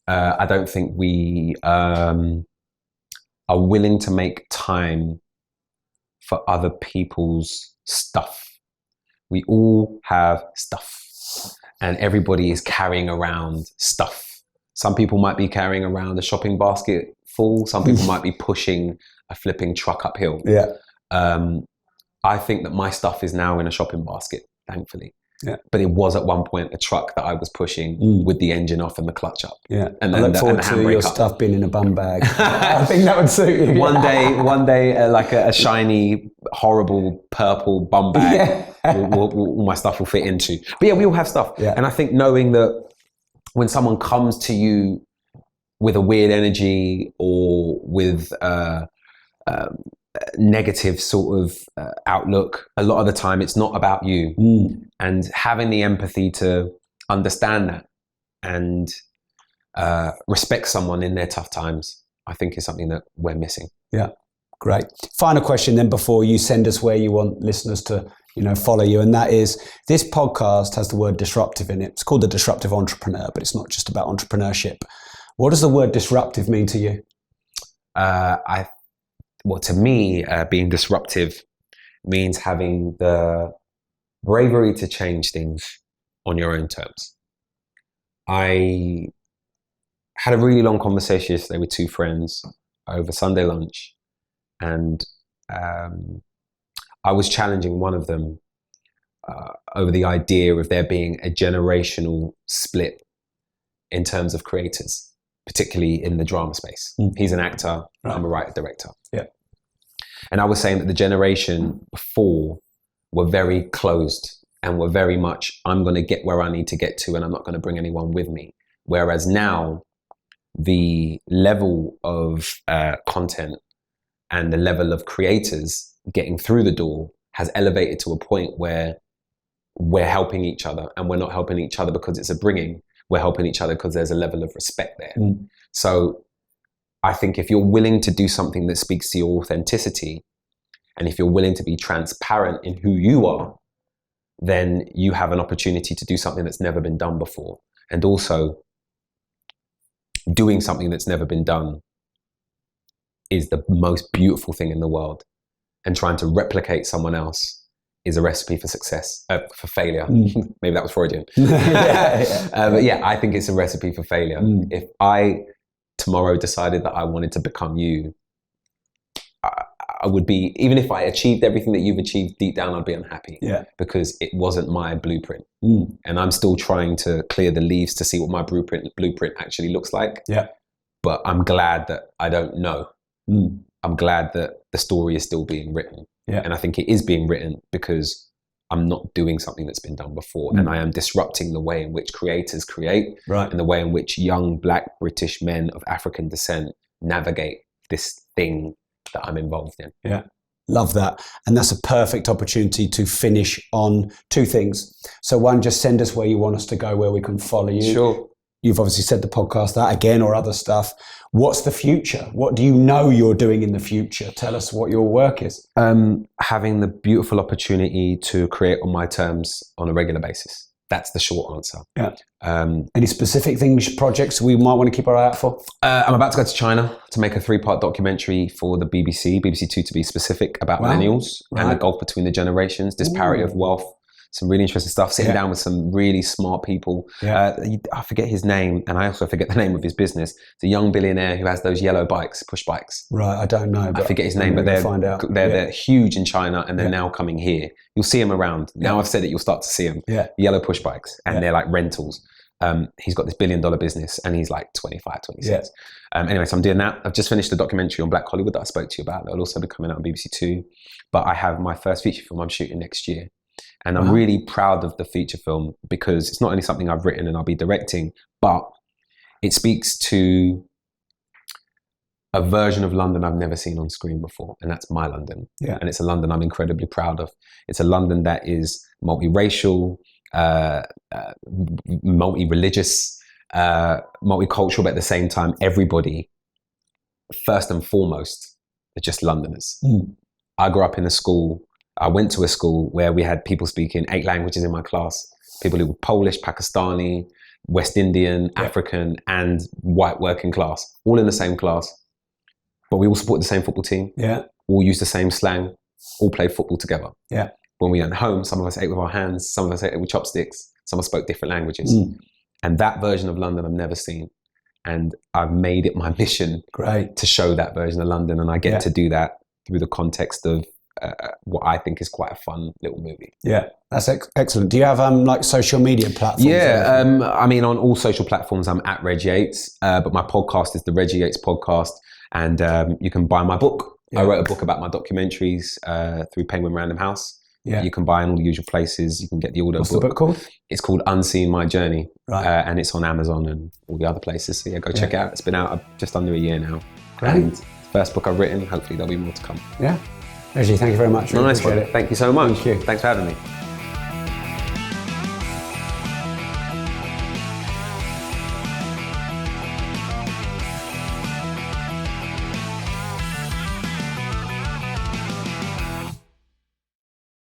I don't think we are willing to make time for other people's stuff. We all have stuff, and everybody is carrying around stuff. Some people might be carrying around a shopping basket full. Some people might be pushing a flipping truck uphill. Yeah. I think that my stuff is now in a shopping basket, thankfully. Yeah. But it was at one point a truck that I was pushing with the engine off and the clutch up. Yeah. And
I look forward to your stuff being in a bum bag. I think that would suit you.
One day, like a shiny, horrible purple bum bag, all my stuff will fit into. But yeah, we all have stuff. Yeah. And I think knowing that when someone comes to you with a weird energy or with negative sort of outlook, a lot of the time it's not about you. And having the empathy to understand that and respect someone in their tough times, I think is something that we're missing.
Yeah, great. Final question then before you send us where you want listeners to follow you, and that is, this podcast has the word disruptive in it. It's called the Disruptive Entrepreneur, but it's not just about entrepreneurship. What does the word disruptive mean to you?
Well, to me, being disruptive means having the bravery to change things on your own terms. I had a really long conversation yesterday with two friends over Sunday lunch, and I was challenging one of them over the idea of there being a generational split in terms of creators, particularly in the drama space. He's an actor, right. I'm a writer-director.
Yeah.
And I was saying that the generation before were very closed and were very much, I'm going to get where I need to get to and I'm not going to bring anyone with me. Whereas now, the level of content and the level of creators getting through the door has elevated to a point where we're helping each other, and we're not helping each other because it's a bringing. We're helping each other because there's a level of respect there. So I think if you're willing to do something that speaks to your authenticity, and if you're willing to be transparent in who you are, then you have an opportunity to do something that's never been done before. And also, doing something that's never been done is the most beautiful thing in the world. And trying to replicate someone else is a recipe for success, for failure. Maybe that was Freudian. But yeah, I think it's a recipe for failure. If I tomorrow decided that I wanted to become you, I would be, even if I achieved everything that you've achieved, deep down I'd be unhappy.
Yeah.
Because it wasn't my blueprint. And I'm still trying to clear the leaves to see what my blueprint actually looks like.
Yeah.
But I'm glad that I don't know. I'm glad that the story is still being written.
Yeah.
And I think it is being written because I'm not doing something that's been done before. And I am disrupting the way in which creators create,
right,
and the way in which young Black British men of African descent navigate this thing that I'm involved in.
Yeah. Love that. And that's a perfect opportunity to finish on two things. So one, just send us where you want us to go, where we can follow you.
Sure.
You've obviously said the podcast, that again, or other stuff. What's the future? What do you know you're doing in the future? Tell us what your work is.
Having the beautiful opportunity to create on my terms on a regular basis. That's the short answer.
Yeah. Any specific things, projects we might want to keep our eye out for?
I'm about to go to China to make a 3-part documentary for the BBC 2 to be specific, about millennials and the gulf between the generations, disparity of wealth. Some really interesting stuff, sitting down with some really smart people. I forget his name, and I also forget the name of his business. It's a young billionaire who has those yellow bikes, push bikes.
Right, I don't know.
I forget his name, but they're huge in China, and they're now coming here. You'll see them around. Now I've said it, you'll start to see them. Yellow push bikes, and they're like rentals. He's got this $1 billion business, and he's like 25, 26. Anyway, so I'm doing that. I've just finished a documentary on Black Hollywood that I spoke to you about. That'll also be coming out on BBC 2. But I have my first feature film I'm shooting next year. And I'm really proud of the feature film because it's not only something I've written and I'll be directing, but it speaks to a version of London I've never seen on screen before. And that's my London. And it's a London I'm incredibly proud of. It's a London that is multiracial, multi-religious, multicultural, but at the same time, everybody, first and foremost, are just Londoners. I grew up in I went to a school where we had people speaking 8 languages in my class. People who were Polish, Pakistani, West Indian, African, and white working class, all in the same class. But we all supported the same football team. All used the same slang, all played football together. When we went home, some of us ate with our hands, some of us ate with chopsticks, some of us spoke different languages. And that version of London I've never seen. And I've made it my mission to show that version of London. And I get to do that through the context of what I think is quite a fun little movie. Yeah, that's excellent. Do you have like social media platforms? I mean, on all social platforms, I'm at Reggie Yates, but my podcast is the Reggie Yates Podcast, and you can buy my book. I wrote a book about my documentaries through Penguin Random House.
Yeah.
You can buy in all the usual places. You can get the audio
What's the book called?
It's called Unseen My Journey.
Right.
And it's on Amazon and all the other places. So yeah, go check it out. It's been out just under a year now.
Great.
And first book I've written. Hopefully there'll be more to come.
Yeah. Reggie, thank you very much.
Nice one.
Appreciate it.
Thank you so much.
Thank you.
Thanks for having me.